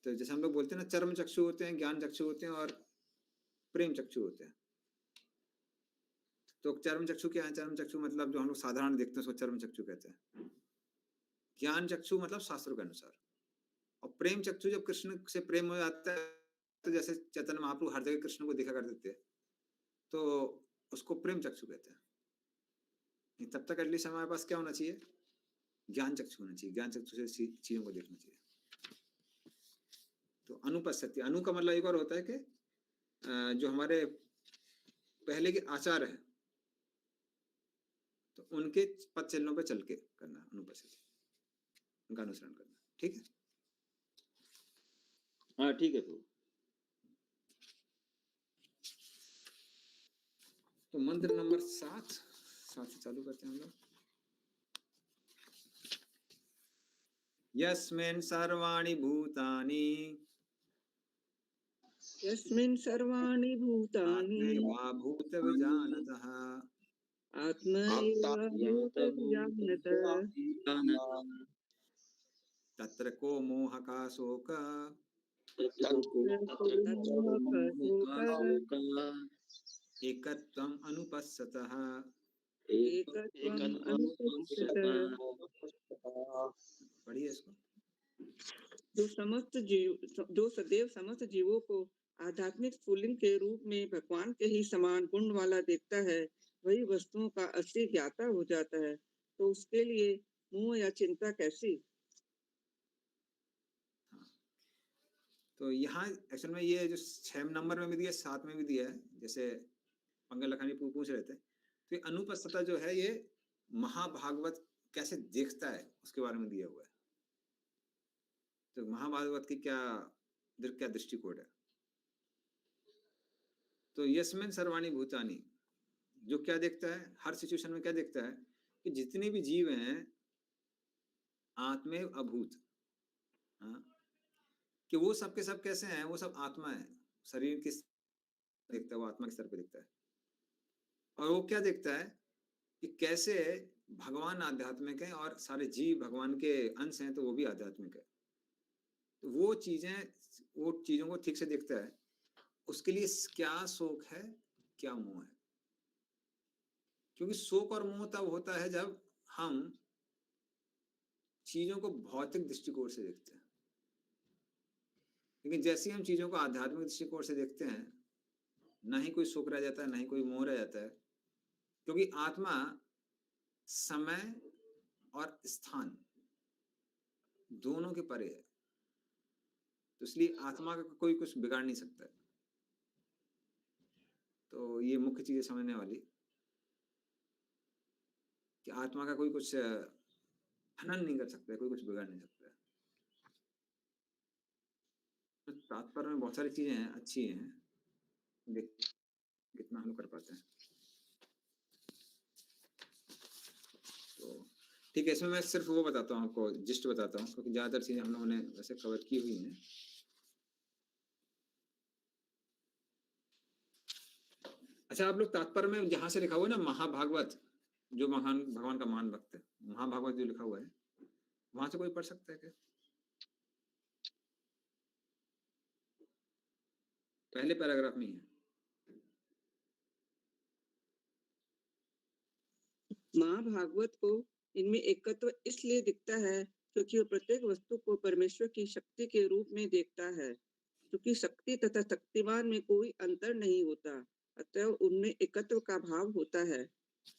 तो जैसे हम लोग बोलते हैं ना, चर्म चक्षु होते हैं, ज्ञान चक्षु होते हैं और प्रेम चक्षु होते हैं। तो चर्म चक्षु क्या है? चर्म चक्षु मतलब जो हम लोग साधारण देखते हैं उसको चर्म चक्षु कहते हैं। ज्ञान चक्षु मतलब शास्त्रों के अनुसार, और प्रेम चक्षु जब कृष्ण से प्रेम हो जाता है, तो जैसे चैतन्य महाप्रभु हर जगह कृष्ण को देखा करते थे, तो उसको प्रेम चक्षु कहते हैं। तब तक एटलीस्ट हमारे पास क्या होना चाहिए? ज्ञान चक्षु होना चाहिए, ज्ञान चक्षु से चीजों को देखना चाहिए। तो अनुपस्थिति, अनु का मतलब एक और होता है कि जो हमारे पहले के आचार है, तो उनके पद चिन्हों पे चल के करना, अनुपस्थिति, उनका अनुसरण करना। ठीक है? हाँ ठीक है प्रभु। तो मंत्र नंबर 7 से चालू करते हैं हम लोग। यस्मिन् सर्वाणि भूतानि यस्मिन् सर्वाणि भूतानि आत्मैवा भूतविजानतः आत्मैव भूतविजानतः तत्र को मोहका शोक एकत्वम् अनुपस्थितः। पढ़िए इसको। जो सदैव समस्त जीवों को आध्यात्मिक स्फुलिंग के रूप में भगवान के ही समान गुण वाला देखता है, वही वस्तुओं का असली ज्ञाता हो जाता है। तो उसके लिए मोह या चिंता कैसी? तो यहाँ एक्चुअल में ये जो 6 नंबर में भी दिया, 7 में भी दिया है, जैसे पंकज लखानी पूछ रहे थे, तो ये अनुपस्थितता जो है, ये महाभागवत कैसे देखता है उसके बारे में दिया हुआ है। तो महाभागवत की क्या दृष्टिकोण है? तो यस्मिन सर्वाणि भूतानि, जो क्या देखता है हर सिचुएशन में, क्या देखता है कि जितने भी जीव हैं आत्मेव अभूत, कि वो सब के सब कैसे हैं? वो सब आत्मा है, शरीर किस देखता है, वो आत्मा के स्तर पे देखता है। और वो क्या देखता है कि कैसे भगवान आध्यात्मिक है और सारे जीव भगवान के अंश हैं, तो वो भी आध्यात्मिक है। तो वो चीजों को ठीक से देखता है। उसके लिए क्या शोक है, क्या मोह है? क्योंकि शोक और मोह तब होता है जब हम चीजों को भौतिक दृष्टिकोण से देखते हैं। लेकिन जैसे ही हम चीजों को आध्यात्मिक दृष्टिकोण से देखते हैं, ना ही कोई शोक रह जाता है, ना ही कोई मोह रह जाता है, क्योंकि आत्मा समय और स्थान दोनों के परे है। तो इसलिए आत्मा का कोई कुछ बिगाड़ नहीं सकता है। तो ये मुख्य चीज समझने वाली, कि आत्मा का कोई कुछ हनन नहीं कर सकता है, कोई कुछ बिगाड़ नहीं सकता है। तो तात्पर्य में बहुत सारी चीजें हैं, अच्छी हैं, देख कितना हम कर पाते हैं। तो ठीक है, इसमें मैं सिर्फ वो बताता हूँ आपको, जिस्ट बताता हूँ, क्योंकि ज्यादातर चीजें हम लोगों ने वैसे कवर की हुई हैं। अच्छा, आप लोग तात्पर्य में जहां से लिखा हुआ है ना महाभागवत, जो महान भगवान का महान भक्त है, महाभागवत जो लिखा हुआ है, वहां से कोई पढ़ सकता है क्या? पहले पैराग्राफ में ही है। महाभागवत को इनमें एकत्व इसलिए दिखता है क्योंकि वो प्रत्येक वस्तु को परमेश्वर की शक्ति के रूप में देखता है। क्योंकि शक्ति तथा शक्तिमान में कोई अंतर नहीं होता, अतः उनमें एकत्व का भाव होता है।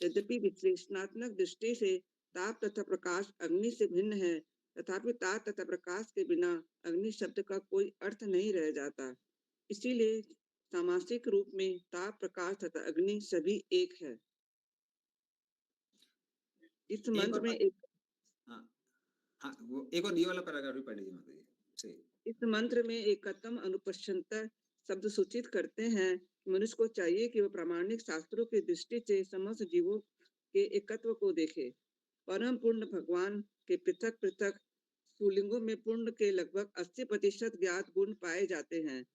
यद्यपि विश्लेषणात्मक दृष्टि से ताप तथा प्रकाश अग्नि से भिन्न है, तथापि ताप तथा प्रकाश के बिना अग्नि शब्द का कोई अर्थ नहीं रह जाता। इसीलिए सामासिक रूप में ताप, प्रकाश तथा अग्नि सभी एक है। इस मंत्र में वो एक और ये वाला पैराग्राफ भी पढ़ लीजिए माता जी। सही। इस मंत्र में एकत्वम अनुपश्यंत शब्द सूचित करते हैं। मनुष्य को चाहिए कि वह प्रामाणिक शास्त्रों की दृष्टि से समस्त जीवों के एकत्व को देखे। परम पूर्ण भगवान के पृथक पृथक स्फुलिंगों में पूर्ण के लगभग 80% ज्ञात गुण पाए जाते हैं,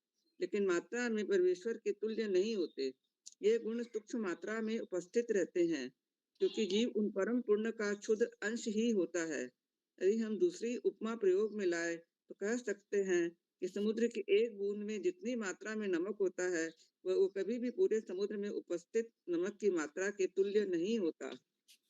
लेकिन मात्रा में परमेश्वर के तुल्य नहीं होते। ये गुण सूक्ष्म मात्रा में उपस्थित रहते हैं, क्योंकि जीव उन परम पूर्ण का क्षुद्र अंश ही होता है। यदि हम दूसरी उपमा प्रयोग में लाए तो कह सकते हैं कि समुद्र की एक बूंद में जितनी मात्रा में नमक होता है, वो कभी भी पूरे समुद्र में उपस्थित नमक की मात्रा के तुल्य नहीं होता।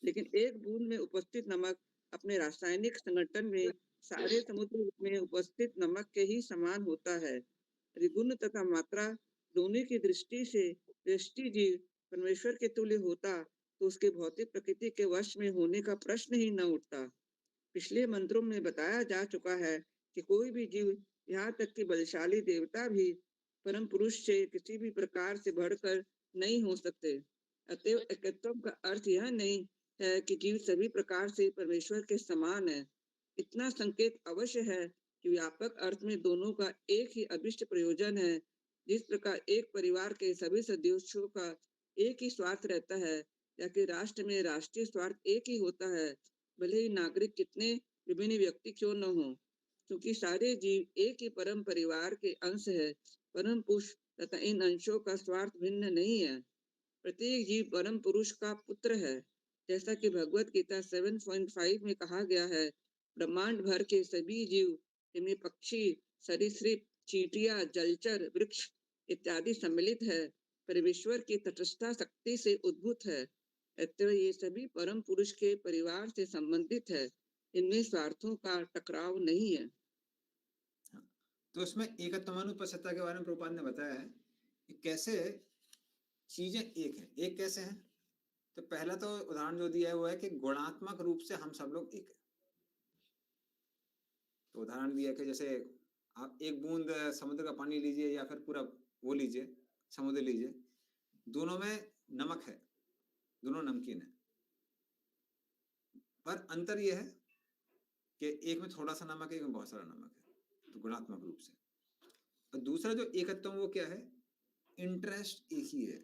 लेकिन एक बूंद में उपस्थित नमक अपने रासायनिक संगठन में सारे समुद्र में उपस्थित नमक के ही समान होता है। यदि गुण तथा मात्रा दोनों की दृष्टि से दृष्टि जीव परमेश्वर के तुल्य होता, तो उसके भौतिक प्रकृति के वश में होने का प्रश्न ही न उठता। पिछले मंत्रों में बताया जा चुका है कि कोई भी जीव, यहाँ तक कि बलशाली देवता भी परम पुरुष से किसी भी प्रकार से बढ़कर नहीं हो सकते। अतएव एकत्व का अर्थ यह नहीं है कि जीव सभी प्रकार से परमेश्वर के समान है। इतना संकेत अवश्य है कि व्यापक अर्थ में दोनों का एक ही अभिष्ट प्रयोजन है। जिस प्रकार एक परिवार के सभी सदस्यों का एक ही स्वार्थ रहता है, या कि राष्ट्र में राष्ट्रीय स्वार्थ एक ही होता है, भले ही नागरिक कितने विभिन्न व्यक्ति क्यों न हो, क्योंकि सारे जीव एक ही परम परिवार के अंश है। परम पुरुष तथा इन अंशों का स्वार्थ भिन्न नहीं है। प्रत्येक जीव परम पुरुष का पुत्र है। जैसा कि भगवत गीता 7.5 में कहा गया है, ब्रह्मांड भर के सभी जीव, जिनमें पक्षी, सरीसृप, चींटियां, जलचर, वृक्ष इत्यादि सम्मिलित है, परमेश्वर की तटस्था शक्ति से उद्भूत है। अतः ये सभी परम पुरुष के परिवार से संबंधित है। इनमें स्वार्थों का टकराव नहीं है। तो इसमें एकत्वानुपस्थितता के बारे में प्रभुपाद ने बताया है कि कैसे चीजें एक हैं। एक कैसे हैं? तो पहला तो उदाहरण जो दिया है वो है कि गुणात्मक रूप से हम सब लोग एक हैं। तो उदाहरण दिया कि जैसे आप एक बूंद समुद्र का पानी लीजिए या फिर पूरा वो लीजिए, समुद्र लीजिए, दोनों में नमक है, दोनों नमकीन है, पर अंतर यह है कि एक में थोड़ा सा नमक है, एक में बहुत सारा नमक है, तो गुणात्मक रूप से। और दूसरा जो एकत्व वो क्या है? इंटरेस्ट एक ही है,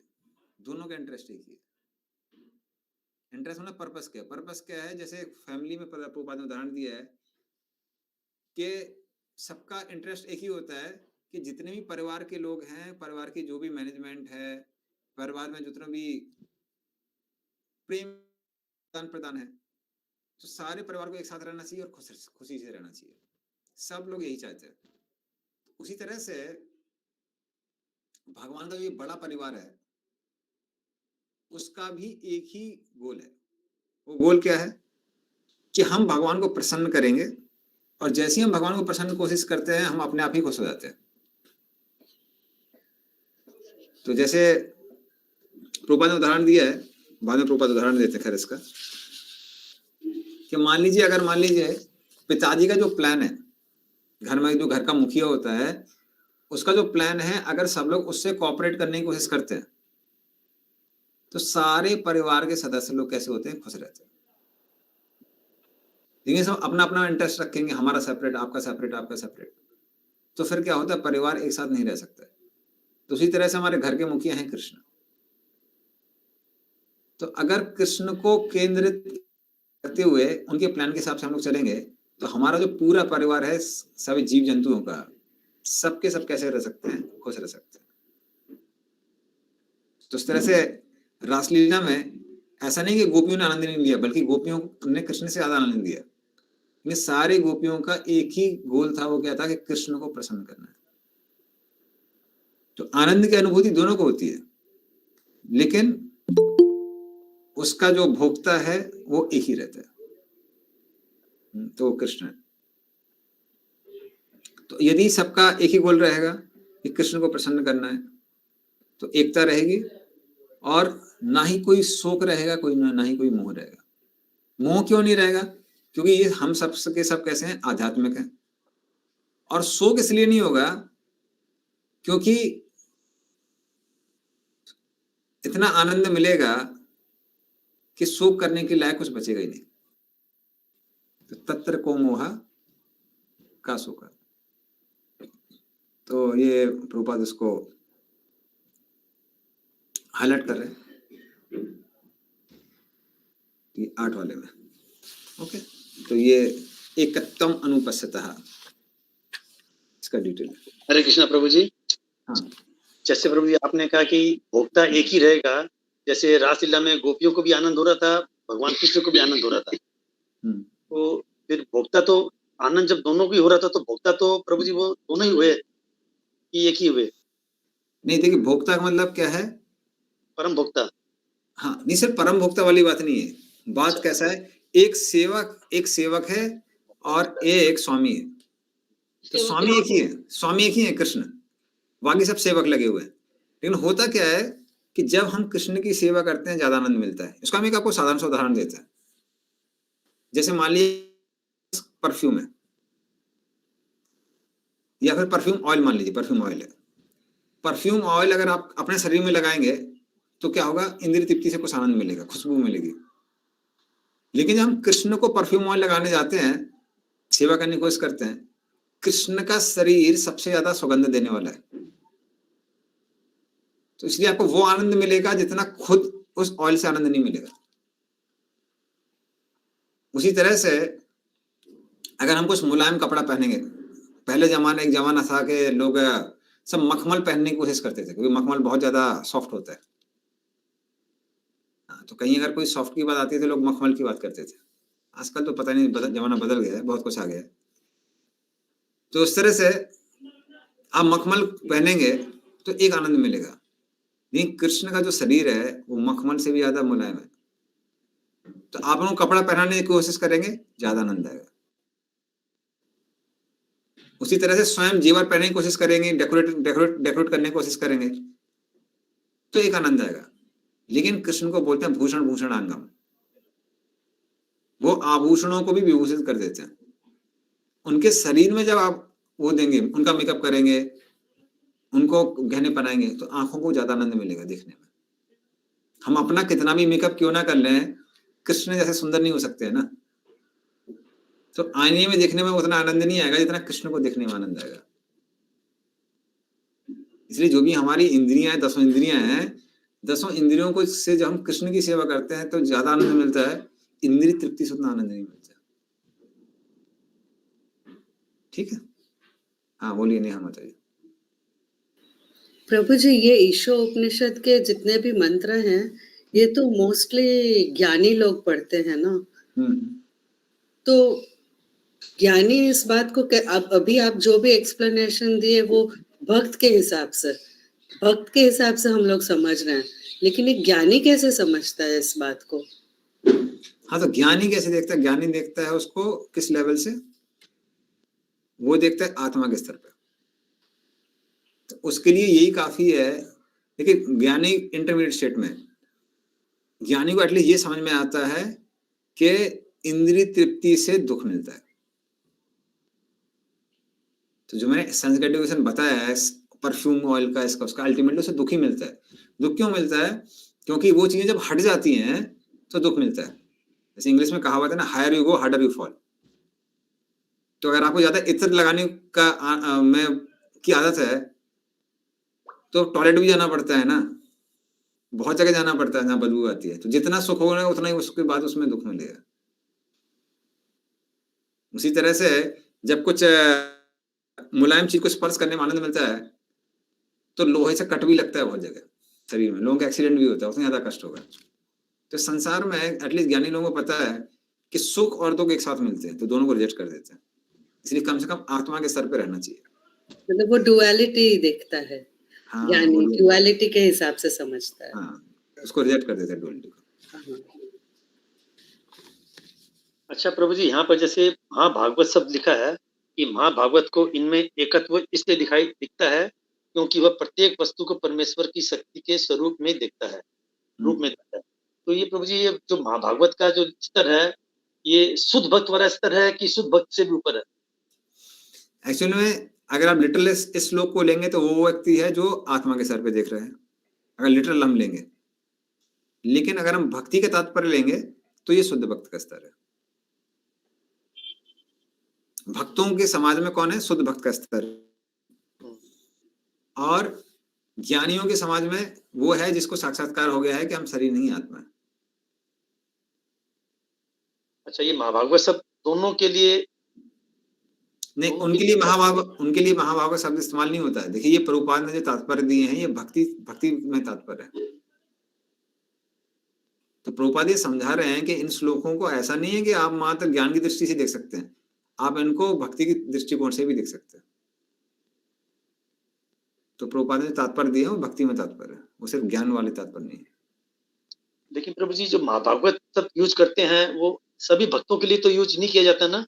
दोनों का इंटरेस्ट एक ही है। इंटरेस्ट मतलब पर्पस क्या है? पर्पस क्या है? जैसे फैमिली में प्रभुपाद ने उदाहरण दिया है कि सबका इंटरेस्ट एक ही होता है कि जितने भी परिवार के लोग हैं, परिवार की जो भी मैनेजमेंट है, परिवार में जितना भी प्रेम प्रदान है, तो सारे परिवार को एक साथ रहना चाहिए और खुशी से रहना चाहिए। सब लोग यही चाहते हैं। उसी तरह से भगवान का जो बड़ा परिवार है, उसका भी एक ही गोल है। वो गोल क्या है? कि हम भगवान को प्रसन्न करेंगे, और जैसे ही हम भगवान को प्रसन्न कोशिश करते हैं, हम अपने आप ही खुश हो जाते हैं। तो जैसे प्रभुपाद ने उदाहरण दिया है, बाद में प्रभुपाद उदाहरण देते हैं खैर इसका, कि मान लीजिए पिताजी का जो प्लान है, घर में जो घर का मुखिया होता है, उसका जो प्लान है, अगर सब लोग उससे कोऑपरेट करने की कोशिश करते हैं, तो सारे परिवार के सदस्य लोग कैसे होते हैं? खुश रहते हैं। लेकिन सब अपना अपना इंटरेस्ट रखेंगे, हमारा सेपरेट, आपका सेपरेट, आपका सेपरेट, तो फिर क्या होता है? परिवार एक साथ नहीं रह सकता। तो उसी तरह से हमारे घर के मुखिया हैं कृष्ण। तो अगर कृष्ण को केंद्रित करते हुए उनके प्लान के हिसाब से हम लोग चलेंगे, तो हमारा जो पूरा परिवार है, सभी जीव जंतुओं का, सबके सब कैसे रह सकते हैं? खुश रह सकते हैं। तो इस तरह से रासलीला में ऐसा नहीं कि गोपियों ने आनंद नहीं लिया, बल्कि गोपियों ने कृष्ण से ज्यादा आनंद लिया। ये सारे गोपियों का एक ही गोल था, वो क्या था? कि कृष्ण को प्रसन्न करना है। तो आनंद की अनुभूति दोनों को होती है, लेकिन उसका जो भोक्ता है वो एक ही रहता है, तो कृष्ण है। तो यदि सबका एक ही गोल रहेगा कि कृष्ण को प्रसन्न करना है, तो एकता रहेगी, और ना ही कोई शोक रहेगा, कोई ना ही कोई मोह रहेगा। मोह क्यों नहीं रहेगा? क्योंकि ये हम सब के सब कैसे हैं? आध्यात्मिक हैं। और शोक इसलिए नहीं होगा क्योंकि इतना आनंद मिलेगा कि शोक करने के लायक कुछ बचेगा ही नहीं। तो तत्र को मोहा का शोक। तो ये प्रभुपाद इसको हाईलाइट कर रहे हैं, ये 8 वाले में। ओके, तो ये एकत्वम अनुपस्थितः, इसका डिटेल। हरे कृष्णा प्रभु जी। हाँ, जैसे प्रभु जी आपने कहा कि भोक्ता एक ही रहेगा, जैसे रासलीला में गोपियों को भी आनंद हो रहा था, भगवान कृष्ण को भी आनंद हो रहा था, तो फिर भोक्ता तो आनंद जब दोनों को ही हो रहा था तो भोक्ता तो प्रभु जी वो दोनों ही हुए कि एक ही हुए? नहीं, देखिए भोक्ता का मतलब क्या है? परम भोक्ता। हाँ, नहीं सिर्फ परम भोक्ता वाली बात नहीं है। बात अच्छा। कैसा है, एक सेवक है और एक स्वामी है। तो स्वामी एक ही है, स्वामी एक ही है कृष्ण, बाकी सब सेवक लगे हुए हैं। लेकिन होता क्या है कि जब हम कृष्ण की सेवा करते हैं ज्यादा आनंद मिलता है। इसका हम एक आपको साधारण सा उदाहरण देते हैं। जैसे मान लीजिए परफ्यूम है, या फिर परफ्यूम ऑयल, मान लीजिए परफ्यूम ऑयल है। परफ्यूम ऑयल अगर आप अपने शरीर में लगाएंगे तो क्या होगा, इंद्रिय तृप्ति से कुछ आनंद मिलेगा, खुशबू मिलेगी। लेकिन जब हम कृष्ण को परफ्यूम ऑयल लगाने जाते हैं, सेवा करने की कोशिश करते हैं, कृष्ण का शरीर सबसे ज्यादा सुगंध देने वाला है। तो इसलिए आपको वो आनंद मिलेगा जितना खुद उस ऑयल से आनंद नहीं मिलेगा। उसी तरह से अगर हम कुछ मुलायम कपड़ा पहनेंगे, पहले जमाने एक जमाना था कि लोग सब मखमल पहनने की कोशिश करते थे, क्योंकि मखमल बहुत ज्यादा सॉफ्ट होता है। तो कहीं अगर कोई सॉफ्ट की बात आती है तो लोग मखमल की बात करते थे। आजकल तो पता नहीं, जमाना बदल गया है, बहुत कुछ आ गया है। तो उस तरह से आप मखमल पहनेंगे तो एक आनंद मिलेगा, लेकिन कृष्ण का जो शरीर है वो मखमल से भी ज्यादा मुलायम है। तो आप उनको कपड़ा पहनाने की कोशिश करेंगे, ज्यादा आनंद आएगा। उसी तरह से स्वयं जेवर पहनने की कोशिश करेंगे, डेकोरेट करने की कोशिश करेंगे तो एक आनंद आएगा। लेकिन कृष्ण को बोलते हैं भूषण भूषणांगम, वो आभूषणों को भी विभूषित कर देते हैं। उनके शरीर में जब आप वो देंगे, उनका मेकअप करेंगे, उनको गहने पहनाएंगे, तो आंखों को ज्यादा आनंद मिलेगा देखने में। हम अपना कितना भी मेकअप क्यों ना कर लें, कृष्ण जैसे सुंदर नहीं हो सकते हैं ना। तो आईने में देखने में उतना आनंद नहीं आएगा जितना कृष्ण को देखने में आनंद आएगा। इसलिए जो भी हमारी इंद्रियां हैं, 10 इंद्रियां हैं, 10 इंद्रियों को से जब हम कृष्ण की सेवा करते हैं तो ज्यादा आनंद मिलता है। इंद्रिय तृप्ति से उतना आनंद नहीं मिलता। ठीक है, हाँ बोलिए, नेहा बताइए। प्रभु जी, ये ईशो उपनिषद के जितने भी मंत्र हैं, ये तो मोस्टली ज्ञानी लोग पढ़ते हैं ना। तो ज्ञानी इस बात को अब अभी आप जो भी एक्सप्लेनेशन दिए वो भक्त के हिसाब से हम लोग समझ रहे हैं, लेकिन एक ज्ञानी कैसे समझता है इस बात को? हाँ, तो ज्ञानी कैसे देखता है? ज्ञानी देखता है उसको किस लेवल से? वो देखता है आत्मा के स्तर पर। तो उसके लिए यही काफी है। लेकिन ज्ञानी इंटरमीडिएट स्टेट में, ज्ञानी को एटलीस्ट ये समझ में आता है कि इंद्रिय तृप्ति से दुख मिलता है। तो जो मैंने सेंस ग्रेटिफिकेशन बताया है परफ्यूम ऑयल का, इसका उसका, अल्टीमेटली उसे दुख ही मिलता है। दुख क्यों मिलता है? क्योंकि वो चीजें जब हट जाती हैं तो दुख मिलता है। जैसे इंग्लिश में कहावत है ना, higher you go harder you fall. तो अगर आपको ज्यादा इत्र लगाने का में की आदत है तो टॉयलेट भी जाना पड़ता है ना, बहुत जगह जाना पड़ता है जहाँ बदबू आती है। तो जितना सुख होगा उतना ही उसके बाद उसमें दुख मिलेगा। उसी तरह से जब कुछ मुलायम चीज को स्पर्श करने में आनंद मिलता है तो लोहे से कट भी लगता है बहुत जगह शरीर में, लोगों का एक्सीडेंट भी होता है, उसमें ज्यादा कष्ट होगा। तो संसार में एटलीस्ट ज्ञानी लोगों को पता है कि सुख और दुख एक साथ मिलते हैं, तो दोनों को रिजेक्ट कर देते हैं। इसलिए कम से कम आत्मा के स्तर पे रहना चाहिए। मतलब वो डुअलिटी देखता है। हाँ, ज्ञानी डुअलिटी के हिसाब से समझता है। हाँ, उसको रिजेक्ट कर देते हैं डुअलिटी को। अच्छा प्रभु जी, यहाँ पर जैसे महाभागवत शब्द लिखा है कि महाभागवत को इनमें एकत्व इसलिए दिखता है क्योंकि वह प्रत्येक वस्तु को परमेश्वर की शक्ति के स्वरूप में देखता है, रूप में देखता है। तो ये प्रभु जी, ये जो महाभागवत का जो स्तर है, ये शुद्ध भक्त वाला स्तर है कि शुद्ध भक्त से भी ऊपर है? एक्चुअली में अगर आप लिटरल इस श्लोक को लेंगे तो वो व्यक्ति है जो आत्मा के स्तर पे देख रहे हैं, अगर लिटरल हम लेंगे। लेकिन अगर हम भक्ति के तात्पर्य लेंगे तो ये शुद्ध भक्त का स्तर है। भक्तों के समाज में कौन है? शुद्ध भक्त का स्तर। और ज्ञानियों के समाज में वो है जिसको साक्षात्कार हो गया है कि हम शरीर नहीं आत्मा है। अच्छा, ये महाभागवत शब्द दोनों के लिए नहीं, उनके लिए महाभागवत शब्द इस्तेमाल नहीं होता है। देखिए, ये प्रभुपाद ने जो तात्पर्य दिए हैं ये भक्ति में तात्पर्य है। तो प्रभुपाद ये समझा रहे हैं कि इन श्लोकों को ऐसा नहीं है कि आप मात्र ज्ञान की दृष्टि से देख सकते हैं, आप इनको भक्ति की दृष्टिकोण से भी देख सकते हैं। तो प्रभुपाद ने तात्पर्य दिया वो भक्ति में तात्पर्य है, वो सिर्फ ज्ञान वाले तात्पर्य नहीं है। लेकिन प्रभु जी जो महाभागवत सब यूज करते हैं वो सभी भक्तों के लिए तो यूज नहीं किया जाता ना।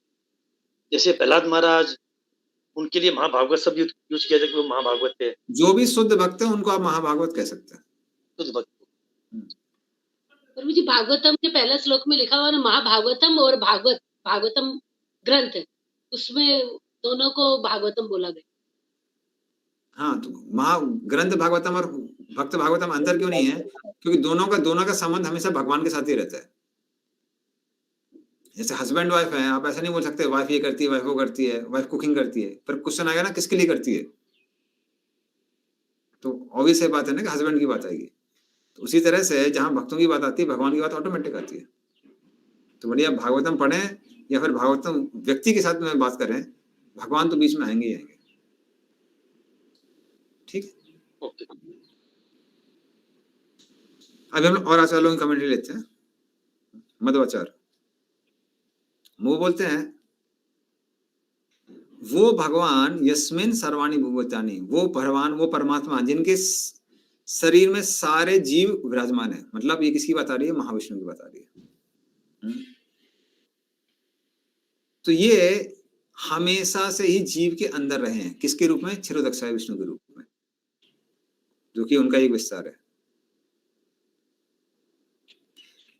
जैसे प्रहलाद महाराज, उनके लिए महाभागवत सब यूज किया जाता, वो महाभागवत थे। जो भी शुद्ध भक्त है उनको आप महाभागवत कह सकते हैं। शुद्ध भक्त। प्रभु जी भागवतम के पहले श्लोक में लिखा हुआ है महाभागवतम और भागवतम ग्रंथ, उसमें दोनों को भागवतम बोला गया। हाँ, तो ग्रंथ भागवतम और भक्त भागवतम अंतर क्यों नहीं है? क्योंकि दोनों का संबंध हमेशा भगवान के साथ ही रहता है। जैसे हस्बैंड वाइफ है, आप ऐसा नहीं बोल सकते वाइफ ये करती है, वाइफ वो करती है, वाइफ कुकिंग करती है, पर क्वेश्चन आएगा ना किसके लिए करती है, तो ऑब्वियस है बात है ना कि हस्बैंड की बात आएगी। तो उसी तरह से जहां भक्तों की बात आती है, भगवान की बात ऑटोमेटिक आती है। तो बढ़िया भागवतम पढ़ें या फिर भागवतम व्यक्ति के साथ में बात करें, भगवान तो बीच में आएंगे ही आएंगे। ठीक है, ओके। अभी हम लोग और आचार्यों की कमेंट्री लेते हैं। मध्वाचार्य वो बोलते हैं वो भगवान यस्मिन सर्वाणी भूतानि, वो भगवान वो परमात्मा जिनके शरीर में सारे जीव विराजमान है। मतलब ये किसकी बात आ रही है? महाविष्णु की बात आ रही है। तो ये हमेशा से ही जीव के अंदर रहे हैं। किसके रूप में? क्षीरोदक्षाय विष्णु के रूप में, जो कि उनका एक विस्तार है।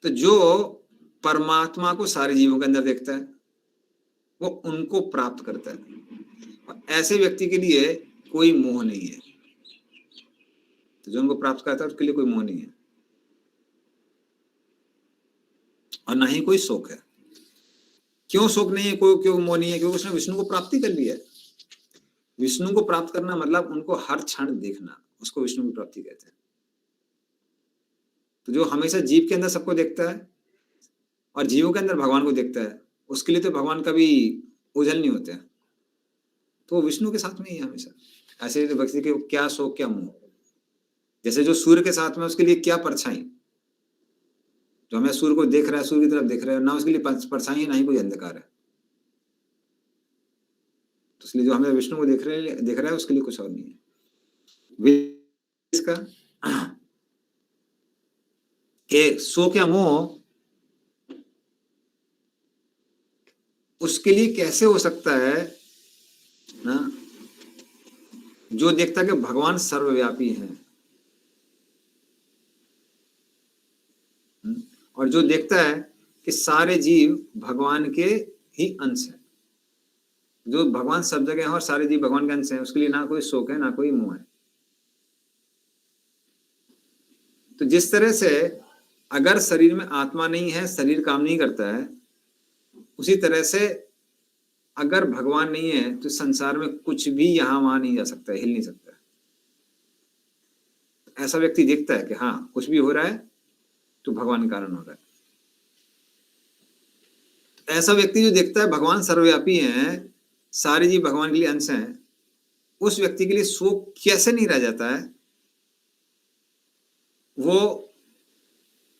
तो जो परमात्मा को सारे जीवों के अंदर देखता है वो उनको प्राप्त करता है, और ऐसे व्यक्ति के लिए कोई मोह नहीं है। तो जो उनको प्राप्त करता है उसके लिए कोई मोह नहीं है और ना ही कोई शोक है। क्यों शोक नहीं है, कोई क्यों मोह नहीं है? क्योंकि उसने विष्णु को प्राप्ति कर लिया है। विष्णु को प्राप्त करना मतलब उनको हर क्षण देखना, उसको विष्णु की प्राप्ति कहते हैं। तो जो हमेशा जीव के अंदर सबको देखता है और जीवों के अंदर भगवान को देखता है, उसके लिए तो भगवान कभी ओझल नहीं होते हैं। तो विष्णु के साथ में ही है हमेशा। ऐसे व्यक्ति के क्या शोक क्या मोह। जैसे जो सूर्य के साथ में, उसके लिए क्या परछाई, जो हमें सूर्य को देख रहा है, सूर्य की तरफ देख रहा है, ना उसके लिए परछाई है ना ही कोई अंधकार है। तो इसलिए जो हमें विष्णु को देख रहा है उसके लिए कुछ और नहीं है। इसका शोक या मोह उसके लिए कैसे हो सकता है ना? जो देखता है कि भगवान सर्वव्यापी हैं, और जो देखता है कि सारे जीव भगवान के ही अंश हैं। जो भगवान सब जगह हैं और सारे जीव भगवान के अंश हैं, उसके लिए ना कोई शोक है ना कोई मोह है। तो जिस तरह से अगर शरीर में आत्मा नहीं है, शरीर काम नहीं करता है, उसी तरह से अगर भगवान नहीं है तो संसार में कुछ भी यहां वहां नहीं जा सकता है, हिल नहीं सकता है। ऐसा व्यक्ति देखता है कि हाँ कुछ भी हो रहा है तो भगवान के कारण हो रहा है। ऐसा व्यक्ति जो देखता है भगवान सर्वव्यापी हैं, सारे जीव भगवान के लिए अंश हैं, उस व्यक्ति के लिए शोक कैसे नहीं रह जाता है? वो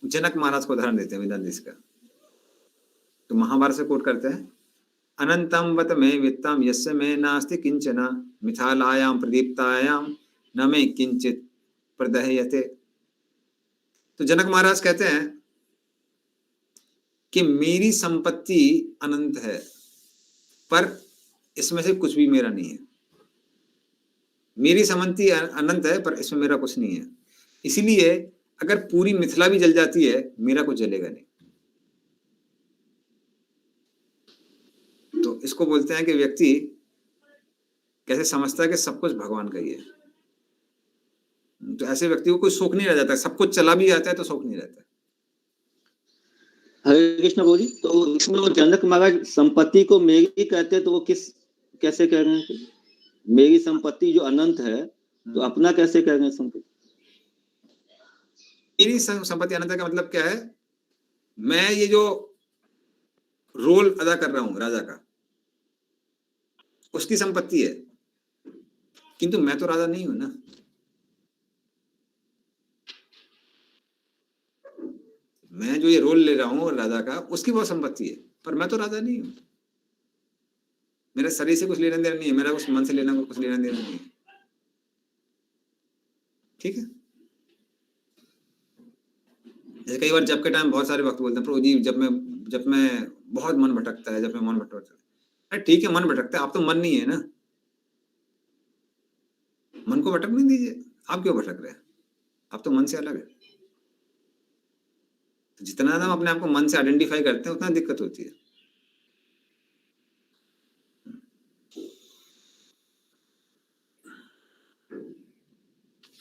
जनक महाराज को उदाहरण देते हैं वेदांत का। तो महाभारत से कोट करते हैं, अनंतम वत में वित्तम यस्य में नास्ति किंचन मिथालायाम प्रदीप्तायाम न में किंचित प्रदह्यते। तो जनक महाराज कहते हैं कि मेरी संपत्ति अनंत है, पर इसमें से कुछ भी मेरा नहीं है। मेरी संपत्ति अनंत है पर इसमें मेरा कुछ नहीं है। इसीलिए अगर पूरी मिथिला भी जल जाती है, मेरा कुछ जलेगा नहीं। तो इसको बोलते हैं कि व्यक्ति कैसे समझता है कि सब कुछ भगवान का ही है। तो ऐसे व्यक्ति को कोई शोक नहीं रह जाता, सब कुछ चला भी जाता है तो शोक नहीं रहता। हरे कृष्ण बोली। तो इसमें वो जनक महाराज संपत्ति को मेरी कहते हैं, तो वो कैसे कह रहे हैं कि मेरी संपत्ति जो अनंत है, तो अपना कैसे कह रहे हैं संपत्ति? मेरी संपत्ति अनंत का मतलब क्या है? मैं ये जो रोल अदा कर रहा हूं राजा का, उसकी संपत्ति है, किंतु मैं तो राजा नहीं हूं ना। मैं जो ये रोल ले रहा हूं राजा का, उसकी बहुत संपत्ति है, पर मैं तो राजा नहीं हूं। मेरे शरीर से कुछ लेना देना नहीं है, मेरा कुछ मन से लेना कुछ लेना देना नहीं है। ठीक है, जैसे कई बार जब के टाइम बहुत सारे वक्त बोलते हैं प्रभु जी जब मैं बहुत मन भटकता है, जब मैं मन भटकता है। अरे ठीक है, मन भटकता है, आप तो मन नहीं है ना, मन को भटकने दीजिए। आप क्यों भटक रहे हैं? आप तो मन से अलग है। तो जितना ज्यादा हम अपने आप को मन से आइडेंटिफाई करते हैं उतना दिक्कत होती है।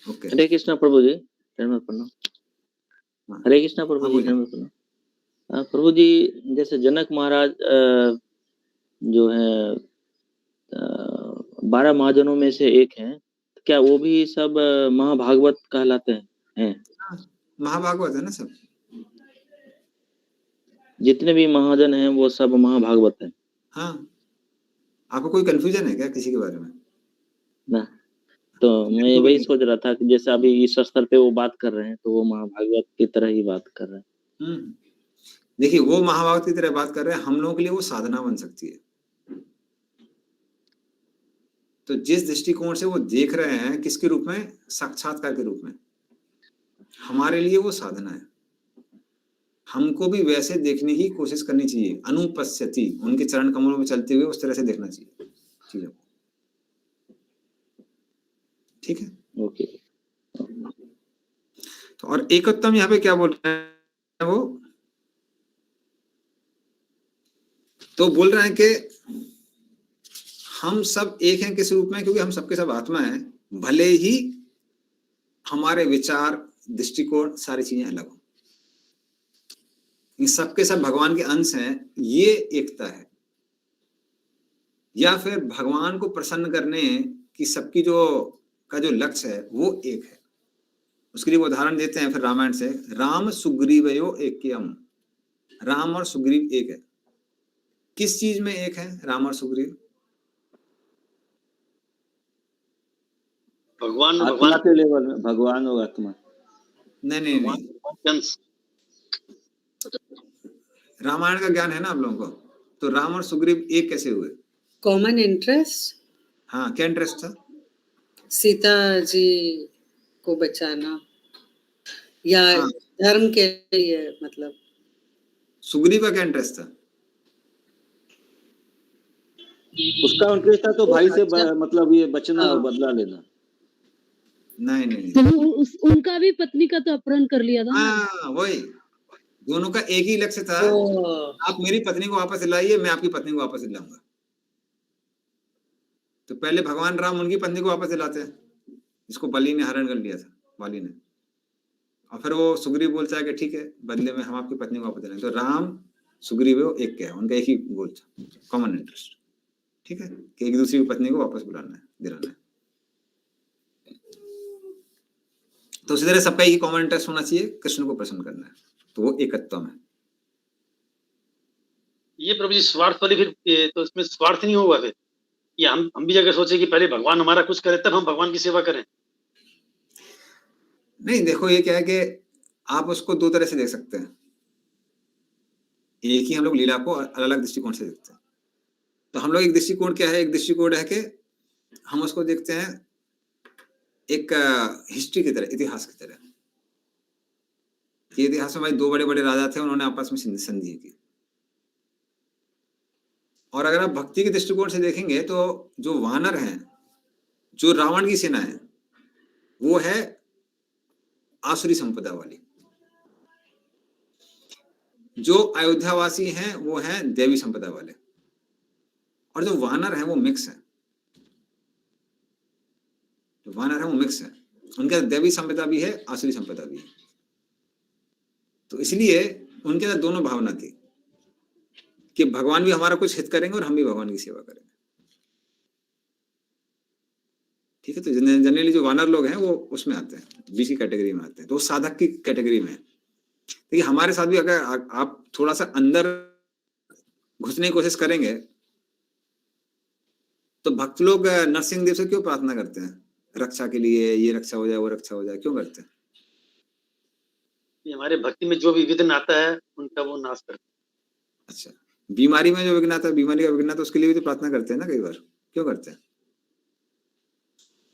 ओके, हरे कृष्णा प्रभु जी, धन्यवाद प्रणाम। हाँ। हरे कृष्णा प्रभु हाँ, जी, बोलिए। धन्यवाद प्रणाम। प्रभु जी जैसे जनक महाराज जो है 12 महाजनों में से एक हैं, क्या वो भी सब महाभागवत कहलाते हैं? हाँ, महाभागवत है ना सब, जितने भी महाजन हैं वो सब महाभागवत हैं। हाँ। आपको कोई कंफ्यूजन है क्या किसी के बारे में? ना, तो मैं वही सोच रहा था कि जैसे अभी इस स्तर पे वो बात कर रहे हैं तो वो महाभागवत की तरह ही बात कर रहे हैं। देखिए वो महाभारत की तरह बात कर रहे हैं, हम लोगों के लिए वो साधना बन सकती है। तो जिस दृष्टिकोण से वो देख रहे हैं, किसके रूप में? साक्षात्कार के रूप में, हमारे लिए वो साधना है। हमको भी वैसे देखने की कोशिश करनी चाहिए, अनुपस्यति, उनके चरण कमलों में चलते हुए उस तरह से देखना चाहिए चीजों को। ठीक है, ओके। तो और एकत्वम यहाँ पे क्या बोल रहे हैं वो? तो बोल रहे हैं कि हम सब एक हैं किस रूप में? क्योंकि हम सबके सब आत्मा हैं, भले ही हमारे विचार, दृष्टिकोण, सारी चीजें अलग हो, सबके सब भगवान के अंश हैं, ये एकता है। या फिर भगवान को प्रसन्न करने की सबकी का जो लक्ष्य है वो एक है। उसके लिए वो उदाहरण देते हैं फिर रामायण से, राम सुग्रीवयो ऐक्यम, राम और सुग्रीव एक है। किस चीज में एक है राम और सुग्रीव? आत्मा के लेवल में, भगवान और आत्मा। नहीं, रामायण का ज्ञान है ना आप लोगों को, तो राम और सुग्रीव एक कैसे हुए? Common interest. हाँ, क्या इंटरेस्ट था? सीता जी को बचाना या हाँ। धर्म के लिए, मतलब सुग्रीव का क्या इंटरेस्ट था? उसका इंटरेस्ट था तो भाई से मतलब ये बचना और बदला लेना। नहीं, तो उनका भी पत्नी का तो अपहरण कर लिया था। हाँ, वही, दोनों का एक ही लक्ष्य था, आप मेरी पत्नी को वापस दिलाइए, मैं आपकी पत्नी को वापस दिलाऊंगा। तो पहले भगवान राम उनकी पत्नी को वापस दिलाते हैं, जिसको बलि ने हरण कर लिया था, बाली ने। और फिर वो सुग्रीव बोलता है कि ठीक है, बदले में हम आपकी पत्नी को वापस दिलाएंगे। तो राम सुग्रीव एक क्या है, उनका एक ही गोल था, कॉमन इंटरेस्ट। ठीक है, कि एक दूसरी पत्नी को वापस बुलाना है, दिलाना है। तो उसी तरह सबका एक कॉमन इंटरेस्ट होना चाहिए, कृष्ण को प्रसन्न करना है, तो वो एकत्व है। ये प्रभु जी स्वार्थ वाली फिर तो इसमें स्वार्थ नहीं होगा फिर, ये हम भी अगर सोचे कि पहले भगवान हमारा कुछ करे तब हम भगवान की सेवा करें। नहीं, देखो ये क्या है कि आप उसको दो तरह से देख सकते हैं। एक ही हम लोग लीला को अलग अलग दृष्टिकोण से देखते हैं। तो हम लोग एक दृष्टिकोण क्या है, एक दृष्टिकोण है कि हम उसको देखते हैं एक हिस्ट्री की तरह, इतिहास की तरह। ये इतिहास में भाई दो बड़े बड़े राजा थे, उन्होंने आपस में संधि की। और अगर आप भक्ति के दृष्टिकोण से देखेंगे तो जो वानर हैं, जो रावण की सेना है, वो है आसुरी संपदा वाली। जो अयोध्यावासी हैं वो हैं देवी संपदा वाले। और जो वानर हैं वो मिक्स है, जो वानर है वो मिक्स है, उनके देवी संपदा भी है, आसुरी संपदा भी है। तो इसलिए उनके अंदर दोनों भावना थी कि भगवान भी हमारा कुछ हित करेंगे और हम भी भगवान की सेवा करेंगे। ठीक है, तो जनरली जो वानर लोग हैं वो उसमें आते हैं, बीच की कैटेगरी में आते हैं, तो वो साधक की कैटेगरी में है। देखिए हमारे साथ भी अगर आप थोड़ा सा अंदर घुसने की कोशिश करेंगे तो भक्त लोग नरसिंह देव से क्यों प्रार्थना करते हैं? रक्षा के लिए, ये रक्षा हो जाए, वो रक्षा हो जाए, क्यों करते हैं? हमारे भक्ति में जो भी विघ्न आता है उनका वो नाश करता है। अच्छा, बीमारी में जो विघ्न आता है, बीमारी का विघ्न आता है, उसके लिए भी तो प्रार्थना करते हैं ना कई बार। क्यों करते हैं?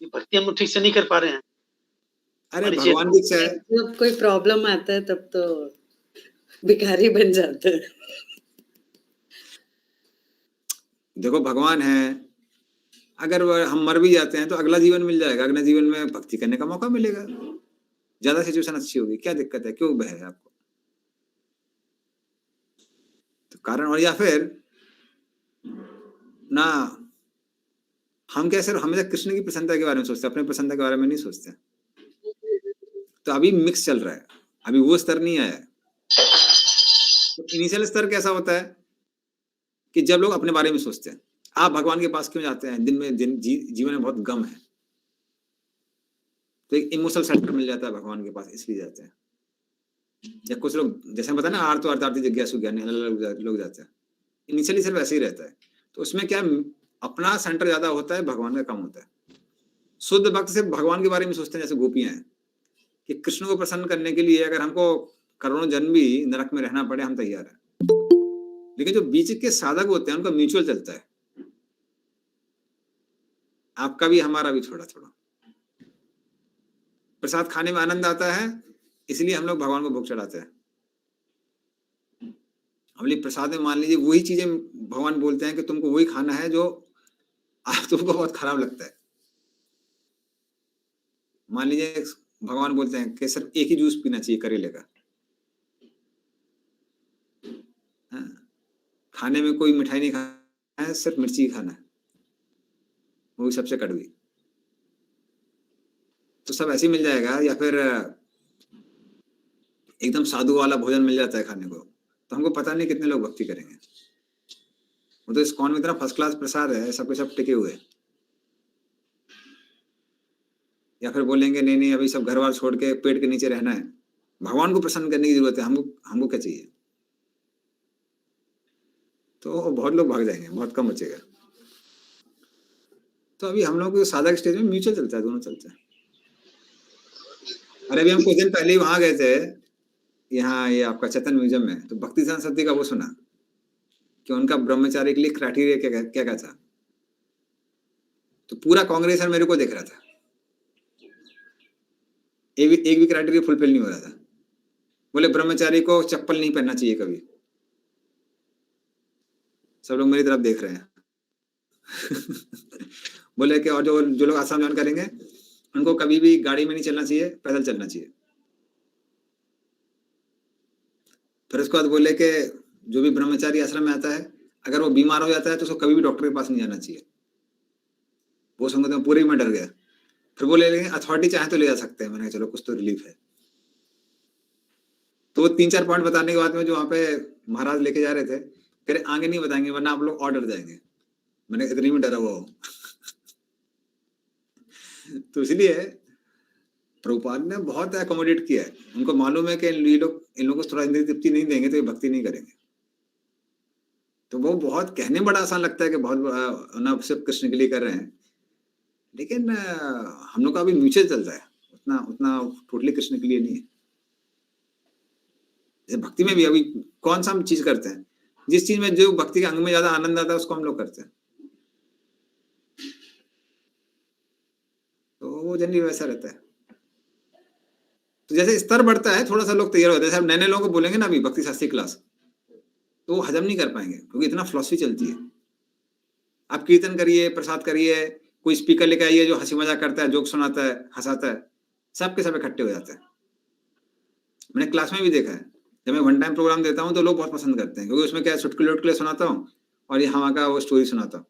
ये भक्ति हम लोग ठीक से नहीं कर पा रहे हैं। अरे मान लीजिए भगवान की इच्छा है। जब कोई प्रॉब्लम आता है तब तो भिखारी बन जाते हैं। देखो भगवान है, अगर हम मर भी जाते हैं तो अगला जीवन मिल जाएगा, अगले जीवन में भक्ति करने का मौका मिलेगा, ज्यादा सिचुएशन अच्छी होगी, क्या दिक्कत है, क्यों भय है आपको? तो कारण, और या फिर ना हम क्या सिर्फ हमेशा कृष्ण की प्रसन्नता के बारे में सोचते हैं, अपने प्रसन्नता के बारे में नहीं सोचते। तो अभी मिक्स चल रहा है, अभी वो स्तर नहीं आया है। तो इनिशियल स्तर कैसा होता है कि जब लोग अपने बारे में सोचते हैं। आप भगवान के पास क्यों जाते हैं? दिन में जीवन में बहुत गम है, तो एक इमोशनल सेंटर मिल जाता है भगवान के पास, इसलिए जाते हैं। या कुछ लोग जैसे बताया ना, आर्त अर्थार्थी जिज्ञासु ज्ञानी, अलग लोग जाते हैं। इनिशियली सिर्फ ऐसे ही रहता है। तो उसमें क्या अपना सेंटर ज्यादा होता है, भगवान का कम होता है। शुद्ध भक्त सिर्फ भगवान के बारे में सोचते हैं, जैसे गोपियां हैं कि कृष्ण को प्रसन्न करने के लिए अगर हमको करोड़ों जन्म भी नरक में रहना पड़े, हम तैयार हैं। लेकिन जो बीच के साधक होते हैं उनका म्यूचुअल चलता है, आपका भी हमारा भी थोड़ा थोड़ा। प्रसाद खाने में आनंद आता है, इसलिए हम लोग भगवान को भोग चढ़ाते हैं। हमने प्रसाद में मान लीजिए वही चीजें भगवान बोलते हैं कि तुमको वही खाना है जो आप तुमको बहुत खराब लगता है। मान लीजिए भगवान बोलते हैं कि सिर्फ एक ही जूस पीना चाहिए करेले का, खाने में कोई मिठाई नहीं खाना है, सिर्फ मिर्ची खाना है, वो भी सबसे कड़वी। तो सब ऐसे ही मिल जाएगा, या फिर एकदम साधु वाला भोजन मिल जाता है खाने को, तो हमको पता नहीं कितने लोग भक्ति करेंगे। वो तो इस्कॉन में इतना फर्स्ट क्लास प्रसाद है, सबके सब टिके हुए। या फिर बोलेंगे नहीं नहीं, अभी सब घर बार छोड़ के पेट के नीचे रहना है, भगवान को प्रसन्न करने की जरूरत है, हमको क्या चाहिए? तो बहुत लोग भाग जाएंगे, बहुत कम बचेगा। तो अभी हम लोग साधक स्टेज में म्यूचुअल चलता है, दोनों चलते हैं। अरे अभी हम कुछ दिन पहले ही वहां गए थे, यहाँ ये आपका चेतन म्यूजियम में, तो भक्ति सरस्वती का वो सुना कि उनका ब्रह्मचारी के लिए क्राइटेरिया क्या क्या था। तो पूरा कांग्रेस मेरे को देख रहा था, एक भी क्राइटेरिया फुलफिल नहीं हो रहा था। बोले ब्रह्मचारी को चप्पल नहीं पहनना चाहिए कभी। सब लोग मेरी तरफ देख रहे हैं। बोले कि और जो लोग आश्रम ज्वाइन करेंगे उनको कभी भी गाड़ी में नहीं चलना चाहिए, पैदल चलना चाहिए। फिर उसके बाद बोले कि जो भी ब्रह्मचारी आश्रम में आता है, अगर वो बीमार हो जाता है तो उसको कभी भी डॉक्टर के पास नहीं जाना चाहिए। वो सुनकर तो पूरे में डर गया। फिर बोले अथॉरिटी चाहे तो ले जा सकते हैं। मैंने कहा चलो कुछ तो रिलीफ है। तो 3-4 पॉइंट बताने के बाद में जो वहां पे महाराज लेके जा रहे थे, फिर आगे नहीं बताएंगे वरना आप लोग और डर जाएंगे। मैंने इतनी में डरा हुआ हूं। तो इसलिए प्रभुपाद ने बहुत एकोमोडेट किया है। उनको मालूम है कि इन लोगों को थोड़ा इंद्रिय तृप्ति नहीं देंगे तो ये भक्ति नहीं करेंगे। तो वो बहुत कहने बड़ा आसान लगता है कि बहुत ना सिर्फ कृष्ण के लिए कर रहे हैं, लेकिन हम लोग का अभी म्यूचुअल चलता है, उतना टोटली कृष्ण के लिए नहीं है। जैसे भक्ति में भी अभी कौन सा हम चीज करते हैं, जिस चीज में जो भक्ति के अंग में ज्यादा आनंद आता है उसको हम लोग करते हैं। तो वो जनरली वैसा रहता है। तो जैसे स्तर बढ़ता है थोड़ा सा लोग तैयार होते हैं। नए नए लोगों को बोलेंगे ना अभी भक्ति शास्त्री क्लास, तो वो हजम नहीं कर पाएंगे क्योंकि इतना फिलॉसफी चलती है। आप कीर्तन करिए, प्रसाद करिए, कोई स्पीकर लेकर आइए जो हंसी मजाक करता है, जोक सुनाता है, हंसाता है, सबके सब इकट्ठे हो जाते हैं। मैंने क्लास में भी देखा है, जब मैं वन टाइम प्रोग्राम देता हूँ तो लोग बहुत पसंद करते हैं, क्योंकि उसमें क्या चुटकुले सुनाता हूँ और यहाँ का वो स्टोरी सुनाता हूँ।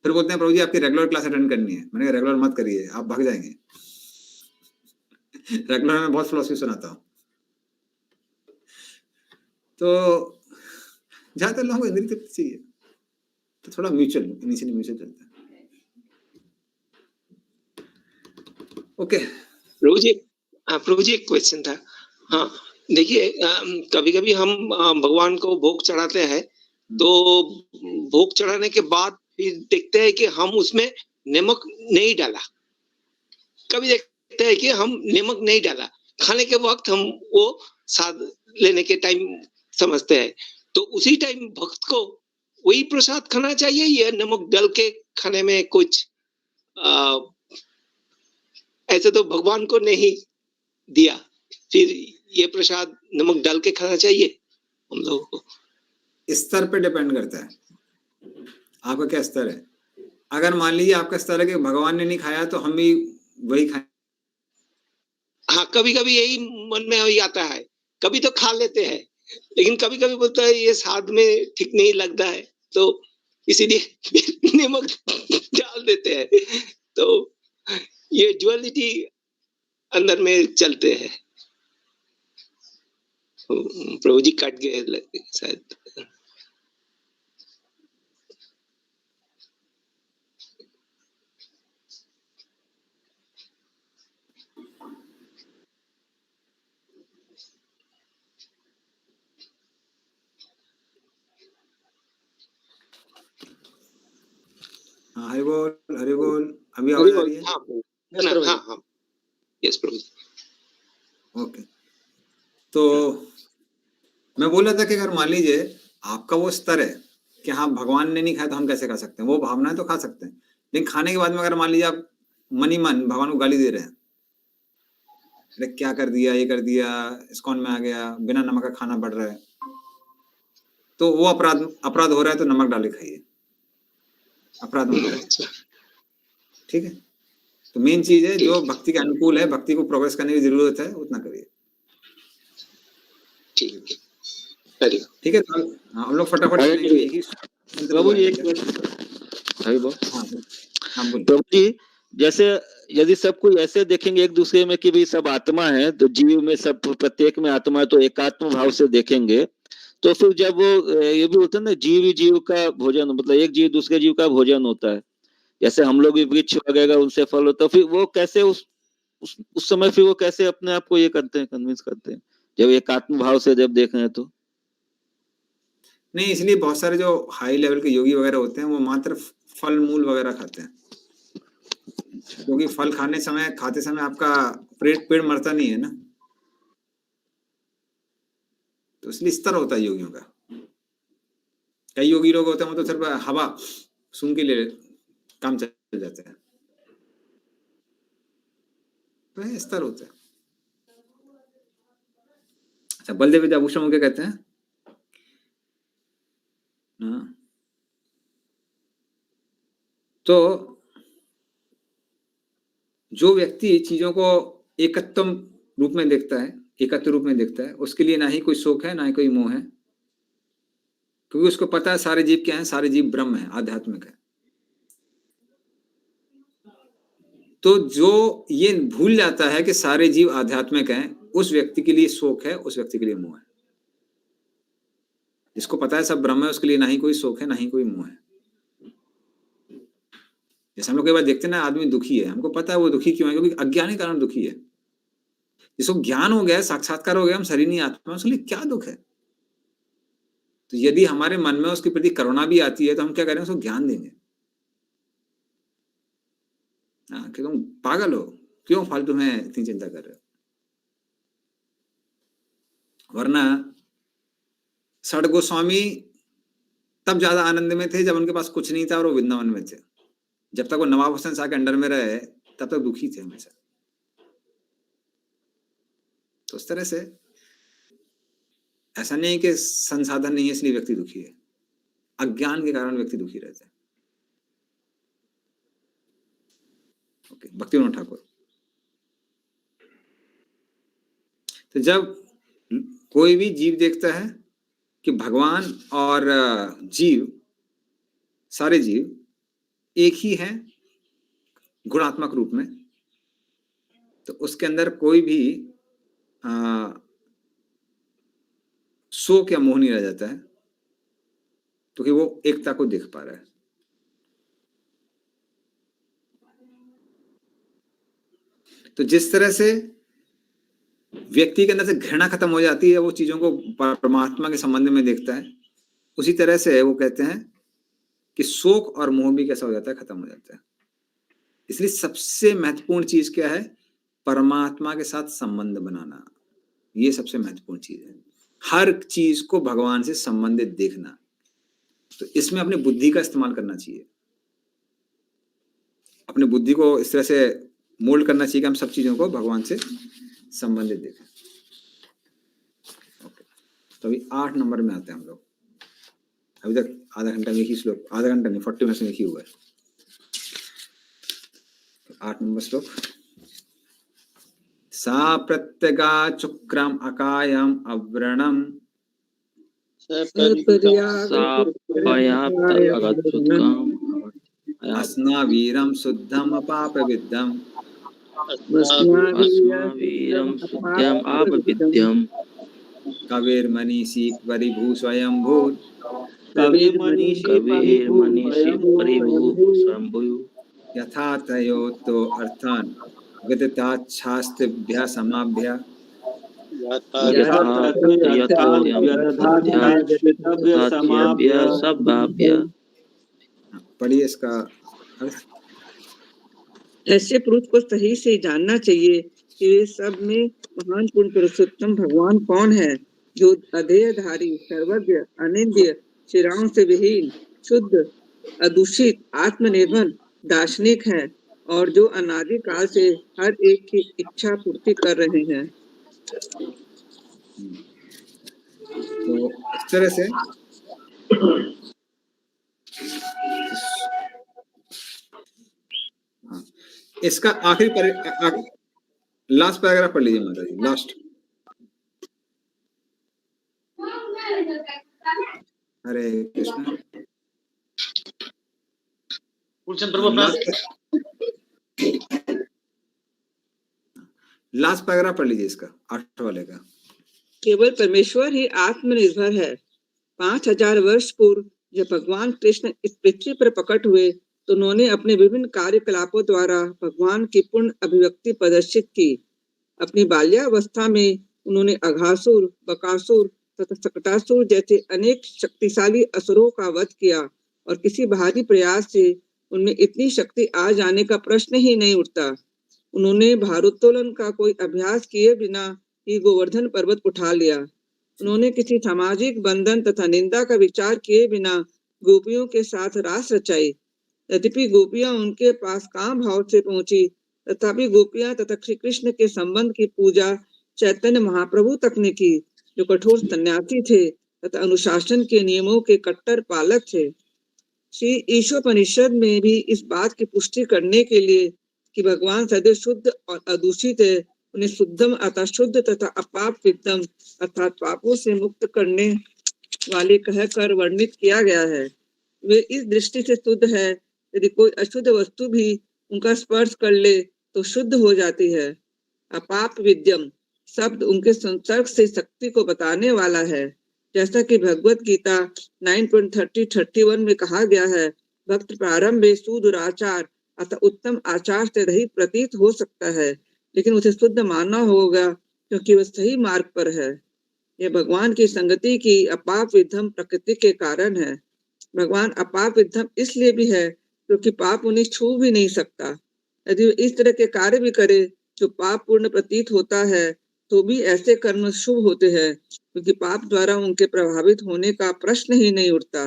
फिर बोलते हैं प्रभु जी आपकी रेगुलर क्लास अटेंड करनी है। मैंने कहा रेगुलर मत करिए, आप भाग जाएंगे। रेगुलर में बहुत फिलॉसफी सुनाता हूँ। तो ज्यादातर लोगों को इंद्रिय तृप्ति चाहिए, तो थोड़ा म्यूचुअल इनिशियली म्यूचुअल चलता है। ओके प्रभु जी एक क्वेश्चन था। हाँ देखिए, कभी कभी हम भगवान को भोग चढ़ाते हैं, तो भोग चढ़ाने के बाद फिर देखते हैं कि हम उसमें नमक नहीं डाला। कभी देखते हैं कि हम नमक नहीं डाला, खाने के वक्त हम वो स्वाद लेने के टाइम समझते हैं, तो उसी टाइम भक्त को वही प्रसाद खाना चाहिए या नमक डाल के खाने में कुछ ऐसे तो भगवान को नहीं दिया, फिर ये प्रसाद नमक डाल के खाना चाहिए हम लोगों को? स्तर पे डिपेंड करता है, आपका क्या स्तर है। अगर मान लीजिए आपका स्तर है कि भगवान ने नहीं खाया तो हम भी वही खाएं। हाँ, कभी-कभी यही मन में वही आता है, कभी तो खा लेते हैं, लेकिन कभी-कभी बोलता है ये स्वाद में ठीक नहीं लगता है, तो इसीलिए नमक डाल देते हैं। तो ये ड्युअलिटी अंदर में चलते हैं। प्रभु जी कट गए शायद। हाँ, हरि बोल, हरि बोल। अभी आवाज आ रही है? हाँ, यस प्रभु जी। ओके, तो मैं बोल रहा था कि अगर मान लीजिए आपका वो स्तर है कि हाँ भगवान ने नहीं खाया तो हम कैसे खा सकते हैं, वो भावना है तो खा सकते हैं, लेकिन खाने के बाद में अगर मान लीजिए आप मन ही मन भगवान को गाली दे रहे हैं, अरे क्या कर दिया, ये कर दिया, इस्कॉन में आ गया, बिना नमक का खाना पड़ रहा है, तो वो अपराध हो रहा है, तो नमक डाल के खाइए, अपराध मत करिए। ठीक है, तो मेन चीज है जो भक्ति के अनुकूल है, भक्ति को प्रोग्रेस करने की जरूरत है, उतना करिए। ठीक है, तो हम लोग फटाफट प्रभु जी प्रभु जी, जैसे यदि सब कोई ऐसे देखेंगे एक दूसरे में कि भी सब आत्मा है, तो जीव में सब प्रत्येक में आत्मा है, तो एकात्म भाव से देखेंगे, तो फिर जब वो ये भी होता है ना, जीव ही जीव का भोजन, मतलब एक जीव दूसरे जीव का भोजन होता है, जैसे हम लोग भी वृक्ष लगेगा उनसे फल होता है, फिर वो कैसे उस समय फिर वो कैसे अपने आप को ये करते हैं, कन्विंस करते हैं, जब एकात्म भाव से जब देख रहे हैं तो? नहीं, इसलिए बहुत सारे जो हाई लेवल के योगी वगैरह होते हैं वो मात्र फल मूल वगैरह खाते हैं, क्योंकि फल खाते समय आपका पेड़ मरता नहीं है ना, तो इसलिए स्तर होता है योगियों का। कई योगी लोग होते हैं वो तो सिर्फ हवा सूंघ के लिए काम चल जाते हैं, तो स्तर होता है। अच्छा, बलदेव विद्याभूषण क्या कहते हैं? तो जो व्यक्ति चीजों को एकत्व रूप में देखता है, उसके लिए ना ही कोई शोक है ना ही कोई मोह है, क्योंकि उसको पता है सारे जीव क्या हैं, सारे जीव ब्रह्म है, आध्यात्मिक है। तो जो ये भूल जाता है कि सारे जीव आध्यात्मिक हैं, उस व्यक्ति के लिए शोक है, उस व्यक्ति के लिए मोह है। जिसको पता है सब ब्रह्म है, उसके लिए ना ही कोई शोक है ना ही कोई मोह है। जैसे हम लोग कई बार देखते हैं ना, आदमी दुखी है, हमको पता है वो दुखी क्यों है, क्योंकि अज्ञान के कारण दुखी है। जिसको ज्ञान हो गया, साक्षात्कार हो गया, हम शरीर नहीं आत्मा, उसके लिए क्या दुख है। तो यदि हमारे मन में उसके प्रति करुणा भी आती है तो हम क्या करें, उसको ज्ञान देंगे। कि तुम पागल हो, क्यों फालतू में इतनी चिंता कर रहे हो। वरना षड गोस्वामी तब ज्यादा आनंद में थे जब उनके पास कुछ नहीं था और वो वृंदावन में थे। जब तक वो नवाब हुसैन शाह के अंडर में रहे तब तक दुखी थे हमेशा। तो उस तरह से ऐसा नहीं कि संसाधन नहीं है इसलिए व्यक्ति दुखी है, अज्ञान के कारण व्यक्ति दुखी रहता है। ओके, भक्तिविनोद ठाकुर। तो जब कोई भी जीव देखता है कि भगवान और जीव, सारे जीव एक ही हैं गुणात्मक रूप में, तो उसके अंदर कोई भी शोक या मोह नहीं रह जाता है, क्योंकि वो एकता को देख पा रहा है। तो जिस तरह से व्यक्ति के अंदर से घृणा खत्म हो जाती है, वो चीजों को परमात्मा के संबंध में देखता है, उसी तरह से वो कहते हैं कि शोक और मोह भी कैसा हो जाता है, खत्म हो जाता है। इसलिए सबसे महत्वपूर्ण चीज क्या है, परमात्मा के साथ संबंध बनाना, ये सबसे महत्वपूर्ण चीज है। हर चीज को भगवान से संबंधित देखना। तो इसमें अपनी बुद्धि का इस्तेमाल करना चाहिए, अपने बुद्धि को इस तरह से मोल्ड करना चाहिए कि हम सब चीजों को भगवान से संबंधित देखें। ओके, तो अभी 8 नंबर में आते हैं हम लोग। अभी तक आधा घंटा में एक ही श्लोक, आधा घंटा नहीं 40 मिनट में एक ही हुआ है। 8 नंबर श्लोक। सा प्रत्यगा चुक्रम अकायम अव्रणम अस्नावीरम शुद्धम अपाप विद्यम कबीर मनीषी परिभू स्वयं भूत यथा तयो तो अर्थान विदिताच्छास्त्रिभ्यः समाभ्य पढ़िए इसका अर्थ। ऐसे पुरुष को सही से जानना चाहिए कि वे सब में महान पूर्ण पुरुषोत्तम भगवान कौन है, जो अधेयधारी, सर्वज्ञ, अनिंद्य, शिराओं से विहीन, शुद्ध, अदूषित, आत्मनिर्भर, दार्शनिक है और जो अनादि काल से हर एक की इच्छा पूर्ति कर रहे हैं। तो इस तरह से इसका आखिरी लास्ट पैराग्राफ पढ़ लीजिए माता जी, लास्ट। हरे कृष्ण। लास्ट पैराग्राफ पढ़ लीजिए इसका, 8 वाले का। केवल परमेश्वर ही आत्मनिर्भर है। 5000 वर्ष पूर्व जब भगवान कृष्ण इस पृथ्वी पर प्रकट हुए तो उन्होंने अपने विभिन्न कार्यकलापों द्वारा भगवान की पूर्ण अभिव्यक्ति प्रदर्शित की। अपनी बाल्यावस्था में उन्होंने अघासुर, बकासुर तथा सकटासुर जैसे अनेक शक्तिशाली असुरों का वध किया और किसी भारी प्रयास से उनमें इतनी शक्ति आ जाने का प्रश्न ही नहीं उठता। उन्होंने भारोत्तोलन का कोई अभ्यास किए बिना ही गोवर्धन पर्वत उठा लिया। उन्होंने किसी सामाजिक बंधन तथा निंदा का विचार किए बिना गोपियों के साथ रास रचाई। यद्यपि गोपियां उनके पास काम भाव से पहुंची, तथापि गोपियां तथा श्री कृष्ण के संबंध की पूजा चैतन्य महाप्रभु तक ने की, जो कठोर सन्यासी थे तथा अनुशासन के नियमों के कट्टर पालक थे। श्री ईशोपनिषद में भी इस बात की पुष्टि करने के लिए कि भगवान सदैव शुद्ध और अदूषित है, उन्हें शुद्धम अर्थात शुद्ध तथा अपाप विद्यम अर्थात पापों से मुक्त करने वाले कहकर वर्णित किया गया है। वे इस दृष्टि से शुद्ध है, यदि कोई अशुद्ध वस्तु भी उनका स्पर्श कर ले तो शुद्ध हो जाती है। अपाप विद्यम शब्द उनके संसर्ग से शक्ति को बताने वाला है। जैसा कि भगवत गीता 9.30-31 में कहा गया है, भक्त प्रारंभ में सुदुराचार अतः उत्तम आचार से रहित प्रतीत हो सकता है, लेकिन उसे शुद्ध मानना होगा क्योंकि वह सही मार्ग पर है। यह भगवान की संगति की अपाप विधम प्रकृति के कारण है। भगवान अपाप विधम इसलिए भी है क्योंकि पाप उन्हें छू भी नहीं सकता। यदि वे इस तरह के कार्य भी करे जो पाप पूर्ण प्रतीत होता है तो भी ऐसे कर्म शुभ होते हैं, क्योंकि पाप द्वारा उनके प्रभावित होने का प्रश्न ही नहीं उठता।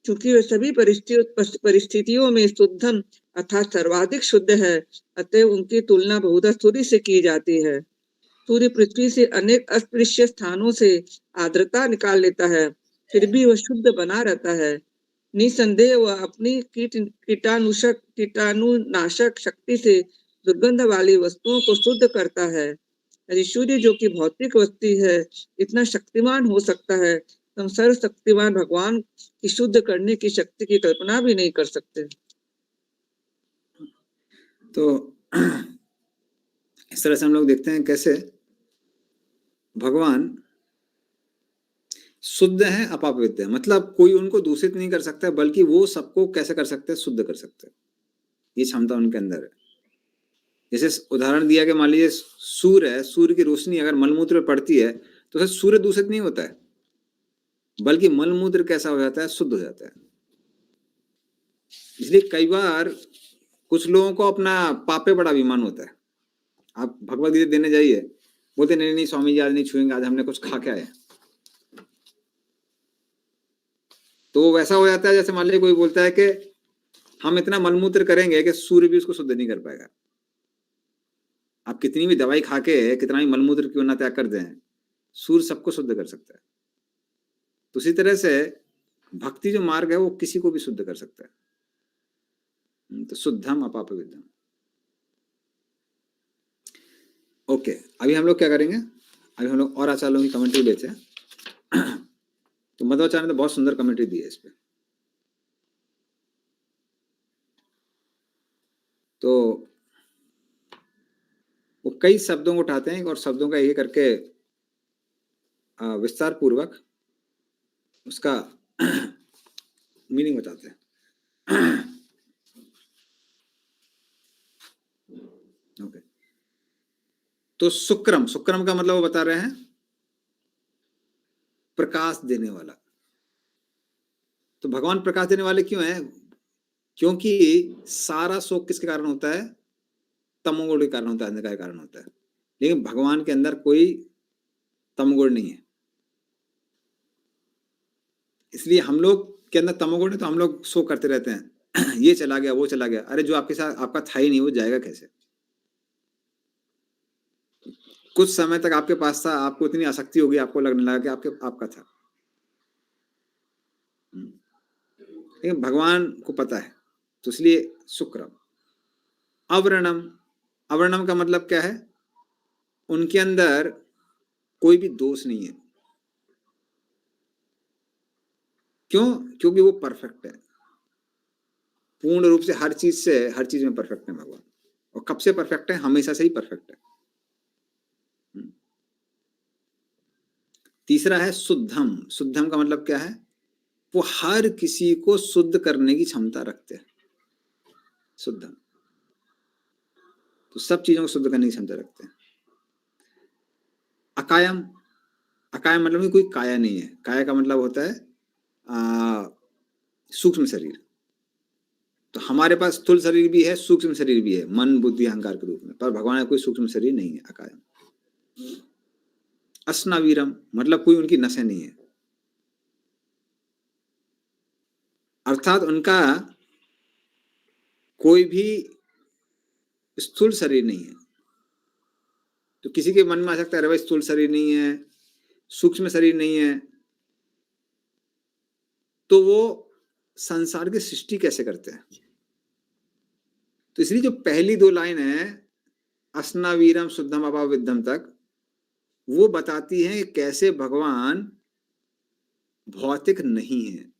क्योंकि वे सभी परिस्थितियों में शुद्धम अर्थात सर्वाधिक शुद्ध है, अतः उनकी तुलना बहुधा सूर्य से की जाती है। सूर्य पृथ्वी से अनेक अस्पृश्य स्थानों से आर्द्रता निकाल लेता है, फिर भी वह शुद्ध बना रहता है। निसंदेह वह अपनी कीटाणुनाशक शक्ति से दुर्गंध वाली वस्तुओं को शुद्ध करता है। यदि सूर्य जो कि भौतिक वस्तु है इतना शक्तिमान हो सकता है, तो हम सर्वशक्तिमान भगवान की शुद्ध करने की शक्ति की कल्पना भी नहीं कर सकते। तो इस तरह से हम लोग देखते हैं कैसे भगवान शुद्ध है, अपापवित्र है। मतलब कोई उनको दूषित नहीं कर सकता, बल्कि वो सबको कैसे कर सकते हैं, शुद्ध कर सकते हैं। ये क्षमता उनके अंदर है। जैसे उदाहरण दिया कि मान लीजिए सूर्य है, सूर्य की रोशनी अगर मलमूत्र में पड़ती है तो फिर सूर्य दूषित नहीं होता है, बल्कि मलमूत्र कैसा हो जाता है, शुद्ध हो जाता है। इसलिए कई बार कुछ लोगों को अपना पाप पे बड़ा अभिमान होता है। आप भगवद गीता देने जाइए, बोलते नहीं नहीं स्वामी जी आज नहीं छुएंगे, आज हमने कुछ खा के आए। तो वो वैसा हो जाता है जैसे मान लीजिए कोई बोलता है कि हम इतना मलमूत्र करेंगे कि सूर्य भी उसको शुद्ध नहीं कर पाएगा। आप कितनी भी दवाई खा के कितना भी मलमूत्र क्यों ना त्याग कर दें, सूर्य सबको शुद्ध कर सकता है। तो उसी तरह से भक्ति जो मार्ग है वो किसी को भी शुद्ध कर सकता है। तो शुद्धम अपाप विद्धम। ओके, अभी हम लोग क्या करेंगे, अभी हम लोग और आचार्यों की कमेंट्री लेते हैं। तो मध्वाचार्य ने बहुत सुंदर कमेंट्री दी है इस पे। तो वो कई शब्दों को उठाते हैं और शब्दों का ये करके विस्तार पूर्वक उसका मीनिंग बताते हैं। ओके, तो शुक्रम, शुक्रम का मतलब वो बता रहे हैं प्रकाश देने वाला। तो भगवान प्रकाश देने वाले क्यों हैं? क्योंकि सारा शोक किसके कारण होता है? तमोगुण के कारण होता है, अंधकार के कारण होता है। लेकिन भगवान के अंदर कोई तमोगुण नहीं है। इसलिए हम लोग के अंदर तमोगुण है तो हम लोग शोक करते रहते हैं। ये चला गया, वो चला गया। अरे जो आपके साथ आपका था ही नहीं, वो जाएगा कैसे? कुछ समय तक आपके पास था, आपको इतनी आसक्ति होगी, आपको लगने लगा कि आपका था। लेकिन भगवान को पता है, तो इसलिए शुक्रम। अवर्णम, अवर्णम का मतलब क्या है? उनके अंदर कोई भी दोष नहीं है। क्यों? क्योंकि वो परफेक्ट है, पूर्ण रूप से हर चीज में परफेक्ट है भगवान। और कब से परफेक्ट है? हमेशा से ही परफेक्ट है। तीसरा है शुद्धम। शुद्धम का मतलब क्या है? वो हर किसी को शुद्ध करने की क्षमता रखते हैं। शुद्धम, तो सब चीजों को शुद्ध करने की क्षमता रखते हैं। अकायम, अकायम मतलब कोई काया नहीं है। काया का मतलब होता है सूक्ष्म शरीर। तो हमारे पास स्थूल शरीर भी है, सूक्ष्म शरीर भी है, मन बुद्धि अहंकार के रूप में, पर भगवान का कोई सूक्ष्म शरीर नहीं है। अकायम। अस्नावीरम मतलब कोई उनकी नसें नहीं है, अर्थात उनका कोई भी स्थूल शरीर नहीं है। तो किसी के मन में आ सकता है, अरे भाई स्थूल शरीर नहीं है, सूक्ष्म शरीर नहीं है, तो वो संसार की सृष्टि कैसे करते हैं? तो इसलिए जो पहली दो लाइन है अस्नावीरम शुद्धम अपाप विद्धम तक, वो बताती है कि कैसे भगवान भौतिक नहीं है।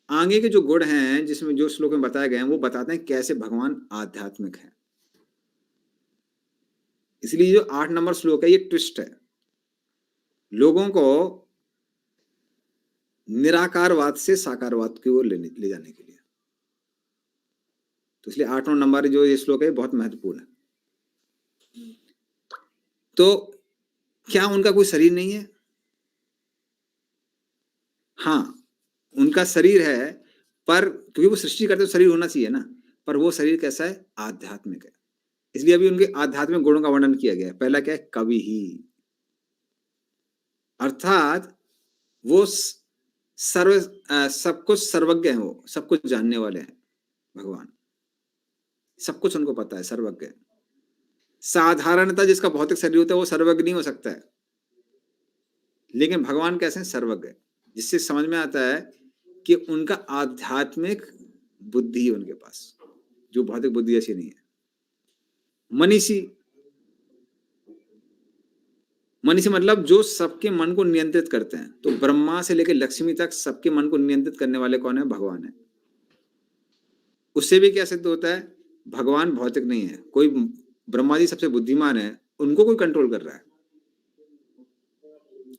आगे के जो गुण हैं जिसमें जो श्लोक में बताए गए हैं, वो बताते हैं कैसे भगवान आध्यात्मिक है। इसलिए जो 8 नंबर श्लोक है, ये ट्विस्ट है लोगों को निराकारवाद से साकारवाद की ओर ले जाने के लिए। तो इसलिए 8वां नंबर जो ये श्लोक है बहुत महत्वपूर्ण है। तो क्या उनका कोई शरीर नहीं है? हाँ, उनका शरीर है, पर क्योंकि वो सृष्टि करते तो शरीर होना चाहिए ना, पर वो शरीर कैसा है? आध्यात्मिक है। इसलिए अभी उनके आध्यात्मिक गुणों का वर्णन किया गया है। पहला क्या है? कवि ही, अर्थात वो सब कुछ सर्वज्ञ है, वो सब कुछ जानने वाले हैं भगवान, सब कुछ उनको पता है, सर्वज्ञ है। साधारणतः जिसका भौतिक शरीर होता है वो सर्वज्ञ नहीं हो सकता है, लेकिन भगवान कैसे हैं? सर्वज्ञ, जिससे समझ में आता है कि उनका आध्यात्मिक बुद्धि है उनके पास, जो भौतिक बुद्धि ऐसी नहीं है। मनीषी, मनीषी मतलब जो सबके मन को नियंत्रित करते हैं। तो ब्रह्मा से लेकर लक्ष्मी तक सबके मन को नियंत्रित करने वाले कौन है? भगवान है। उससे भी क्या सिद्ध होता है? भगवान भौतिक नहीं है। कोई ब्रह्मा जी सबसे बुद्धिमान है, उनको कोई कंट्रोल कर रहा है,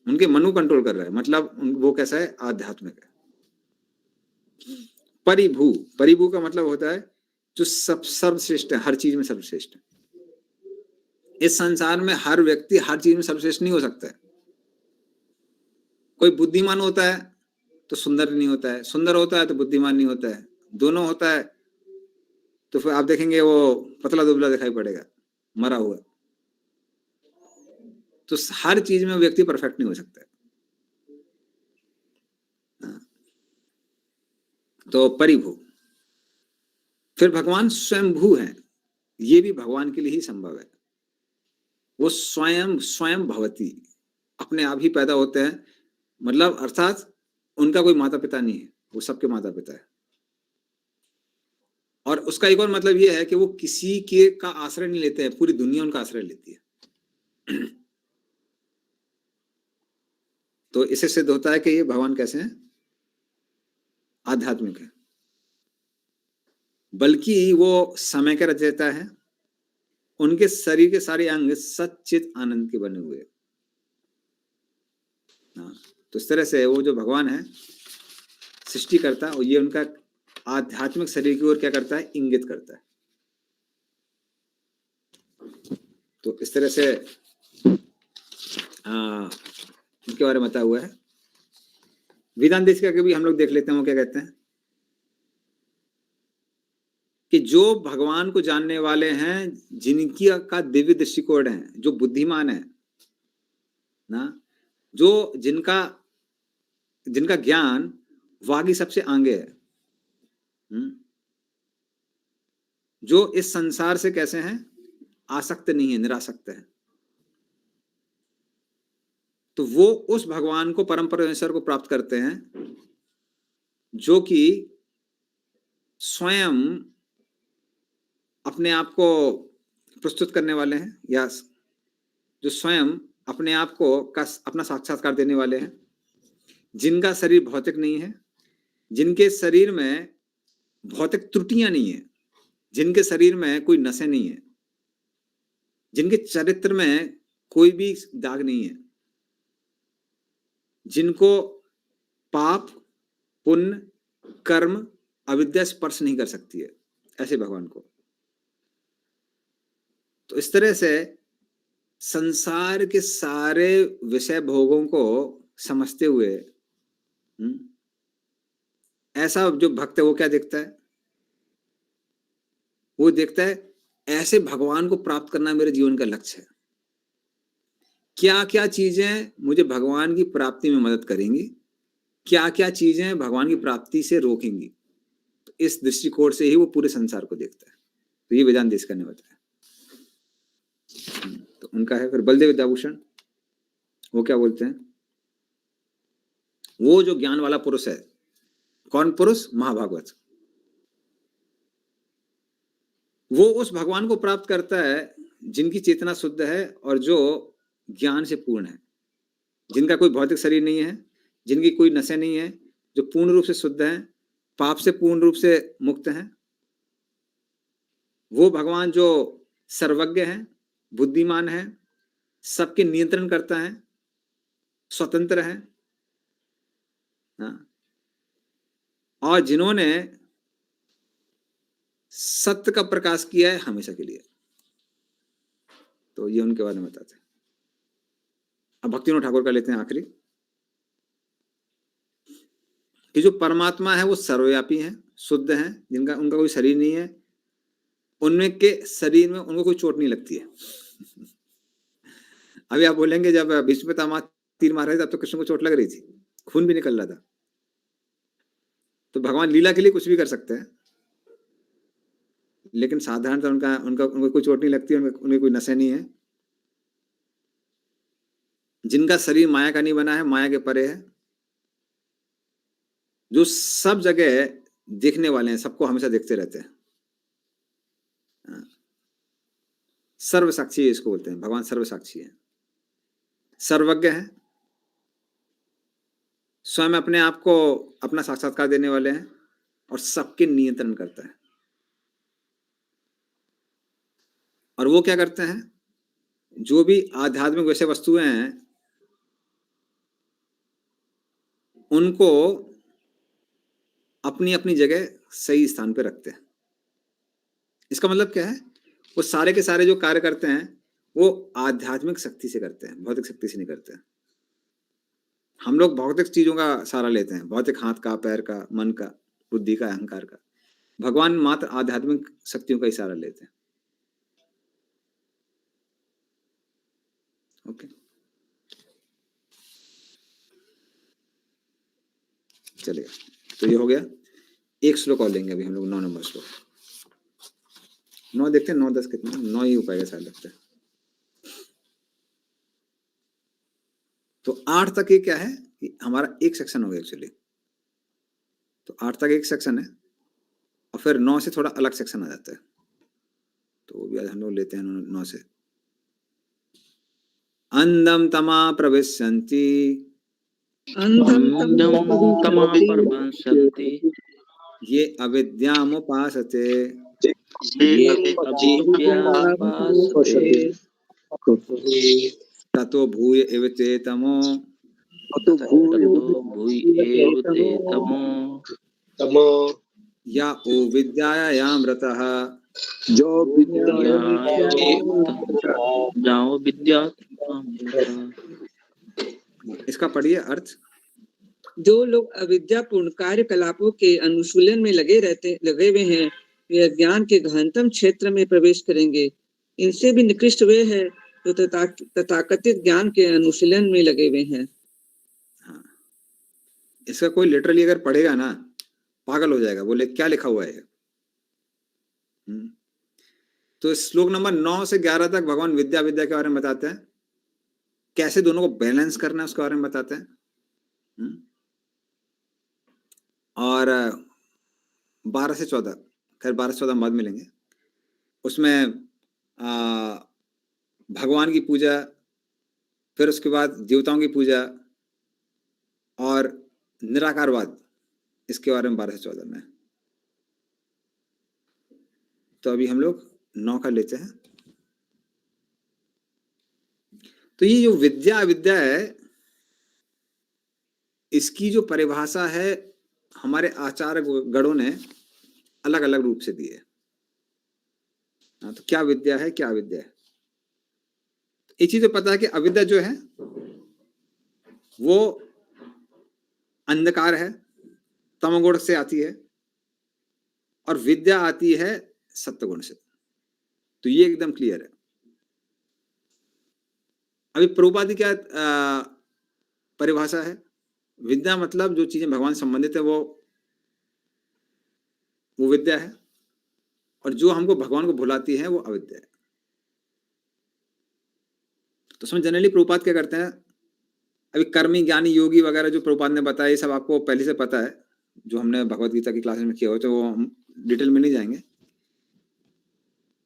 उनके मन को कंट्रोल कर रहा है, मतलब वो कैसा है? आध्यात्मिक है। परिभू, परिभू का मतलब होता है जो सर्वश्रेष्ठ है, हर चीज में सर्वश्रेष्ठ है। इस संसार में हर व्यक्ति हर चीज में सर्वश्रेष्ठ नहीं हो सकता है। कोई बुद्धिमान होता है तो सुंदर नहीं होता है, सुंदर होता है तो बुद्धिमान नहीं होता है, दोनों होता है तो फिर आप देखेंगे वो पतला दुबला दिखाई पड़ेगा, मरा हुआ। तो हर चीज में व्यक्ति परफेक्ट नहीं हो सकता है। तो परिभू। फिर भगवान स्वयंभू है, ये भी भगवान के लिए ही संभव है। वो स्वयं स्वयं भवती, अपने आप ही पैदा होते हैं, मतलब अर्थात उनका कोई माता पिता नहीं है, वो सबके माता पिता है। और उसका एक और मतलब ये है कि वो किसी के का आश्रय नहीं लेते हैं, पूरी दुनिया उनका आश्रय लेती है। तो इससे सिद्ध होता है कि ये भगवान कैसे हैं, आध्यात्मिक है। बल्कि वो समय का रचयिता है, उनके शरीर के सारे अंग सच्चित आनंद के बने हुए। तो इस तरह से वो जो भगवान है सृष्टि करता, और ये उनका आध्यात्मिक शरीर की ओर क्या करता है, इंगित करता है। तो इस तरह से उनके बारे में बताया हुआ है। वेदांत देश का भी हम लोग देख लेते हैं, वो क्या कहते हैं कि जो भगवान को जानने वाले हैं, जिनकी का दिव्य दृष्टिकोण है, जो बुद्धिमान है ना, जो जिनका ज्ञान वागी सबसे आगे है, जो इस संसार से कैसे हैं, आसक्त नहीं है, निरासक्त है, तो वो उस भगवान को, परम परमेश्वर को प्राप्त करते हैं, जो कि स्वयं अपने आप को प्रस्तुत करने वाले हैं, या जो स्वयं अपने आप को अपना साक्षात्कार देने वाले हैं, जिनका शरीर भौतिक नहीं है, जिनके शरीर में भौतिक त्रुटियां नहीं है, जिनके शरीर में कोई नसें नहीं है, जिनके चरित्र में कोई भी दाग नहीं है, जिनको पाप पुण्य कर्म अविद्या स्पर्श नहीं कर सकती है, ऐसे भगवान को। तो इस तरह से संसार के सारे विषय भोगों को समझते हुए ऐसा जो भक्त है वो क्या देखता है, वो देखता है ऐसे भगवान को प्राप्त करना मेरे जीवन का लक्ष्य है। क्या क्या चीजें मुझे भगवान की प्राप्ति में मदद करेंगी, क्या क्या चीजें भगवान की प्राप्ति से रोकेंगी। तो इस दृष्टिकोण से ही वो पूरे संसार को देखता है। तो ये वेदांत देश करने बताया। तो उनका है फिर बलदेव विद्याभूषण, वो क्या बोलते हैं, वो जो ज्ञान वाला पुरुष है, कौन पुरुष, महाभागवत, वो उस भगवान को प्राप्त करता है जिनकी चेतना शुद्ध है और जो ज्ञान से पूर्ण है, जिनका कोई भौतिक शरीर नहीं है, जिनकी कोई नसें नहीं है, जो पूर्ण रूप से शुद्ध है, पाप से पूर्ण रूप से मुक्त हैं। वो भगवान जो सर्वज्ञ है, बुद्धिमान है, सबके नियंत्रण करता है, स्वतंत्र है, और जिन्होंने सत्य का प्रकाश किया है हमेशा के लिए। तो ये उनके बारे में बताते हैं। अब भक्तिविनोद ठाकुर का लेते हैं आखिरी, कि जो परमात्मा है वो सर्वव्यापी है, शुद्ध है, जिनका उनका कोई शरीर नहीं है, उनमें के शरीर में उनको कोई चोट नहीं लगती है। अभी आप बोलेंगे जब भीष्म पितामह तीर मार रहे थे तब तो कृष्ण को चोट लग रही थी, खून भी निकल रहा था। तो भगवान लीला के लिए कुछ भी कर सकते हैं, लेकिन साधारणतः उनको कोई चोट नहीं लगती, उनमें कोई नसें नहीं है, जिनका शरीर माया का नहीं बना है, माया के परे है, जो सब जगह देखने वाले हैं, सबको हमेशा देखते रहते हैं, सर्वसाक्षी इसको बोलते हैं। भगवान सर्वसाक्षी है, सर्वज्ञ है, स्वयं अपने आप को अपना साक्षात्कार देने वाले हैं, और सबके नियंत्रण करता है। और वो क्या करते हैं, जो भी आध्यात्मिक विषय वस्तुएं हैं उनको अपनी अपनी जगह सही स्थान पे रखते हैं। इसका मतलब क्या है, वो सारे के सारे जो कार्य करते हैं वो आध्यात्मिक शक्ति से करते हैं, भौतिक शक्ति से नहीं करते हैं। हम लोग भौतिक चीजों का सहारा लेते हैं, भौतिक हाथ का, पैर का, मन का, बुद्धि का, अहंकार का। भगवान मात्र आध्यात्मिक शक्तियों का ही सहारा लेते हैं। ओके, चलेगा। तो ये हो गया एक श्लोक और लेंगे अभी हम लोग, 9 नंबर श्लोक। 9 देखते हैं, 9 10 कितना, 9 ही हो पाएगा शायद लगता है। तो 8 तक ये क्या है कि हमारा एक सेक्शन हो गया एक्चुअली। तो 8 तक एक सेक्शन है और फिर 9 से थोड़ा अलग सेक्शन आ जाता है, तो वो भी आज हम लोग लेते हैं 9 से। अंधम तमा प्रविशन्ति ये अविद्यामुपासते ततो भूय एव ते तमो या ओ विद्यायामृतः इसका पढ़िए अर्थ। जो लोग अविद्यापूर्ण कार्यकलापों के अनुशीलन में लगे हुए हैं, वे ज्ञान के गहनतम क्षेत्र में प्रवेश करेंगे। इनसे भी निकृष्ट वे हैं जो तथाकथित ज्ञान के अनुशीलन में लगे हुए हैं। हाँ, इसका कोई लिटरली अगर पढ़ेगा ना पागल हो जाएगा, बोले क्या लिखा हुआ है। तो श्लोक नंबर 9 से 11 तक भगवान विद्या के बारे में बताते हैं, कैसे दोनों को बैलेंस करना है उसके बारे में बताते हैं। और 12 से 14, खैर 12 से 14 बाद मिलेंगे, उसमें भगवान की पूजा, फिर उसके बाद देवताओं की पूजा और निराकारवाद, इसके बारे में 12 से 14 में। तो अभी हम लोग 9 का लेते हैं। तो ये जो विद्या है, इसकी जो परिभाषा है हमारे आचार्य गणों ने अलग अलग रूप से दी है। तो क्या विद्या है, क्या अविद्या है? एक चीज तो पता है कि अविद्या जो है वो अंधकार है, तमोगुण से आती है, और विद्या आती है सत्वगुण से। तो ये एकदम क्लियर है। अभी प्रभुपाद की क्या परिभाषा है? विद्या मतलब जो चीजें भगवान से संबंधित है वो विद्या है, और जो हमको भगवान को भुलाती है वो अविद्या है। तो उसमें जनरली प्रभुपाद क्या करते हैं, अभी कर्मी ज्ञानी योगी वगैरह जो प्रभुपाद ने बताया, ये सब आपको पहले से पता है, जो हमने भगवत गीता की क्लासेस में किया हो, तो वो हम डिटेल में नहीं जाएंगे।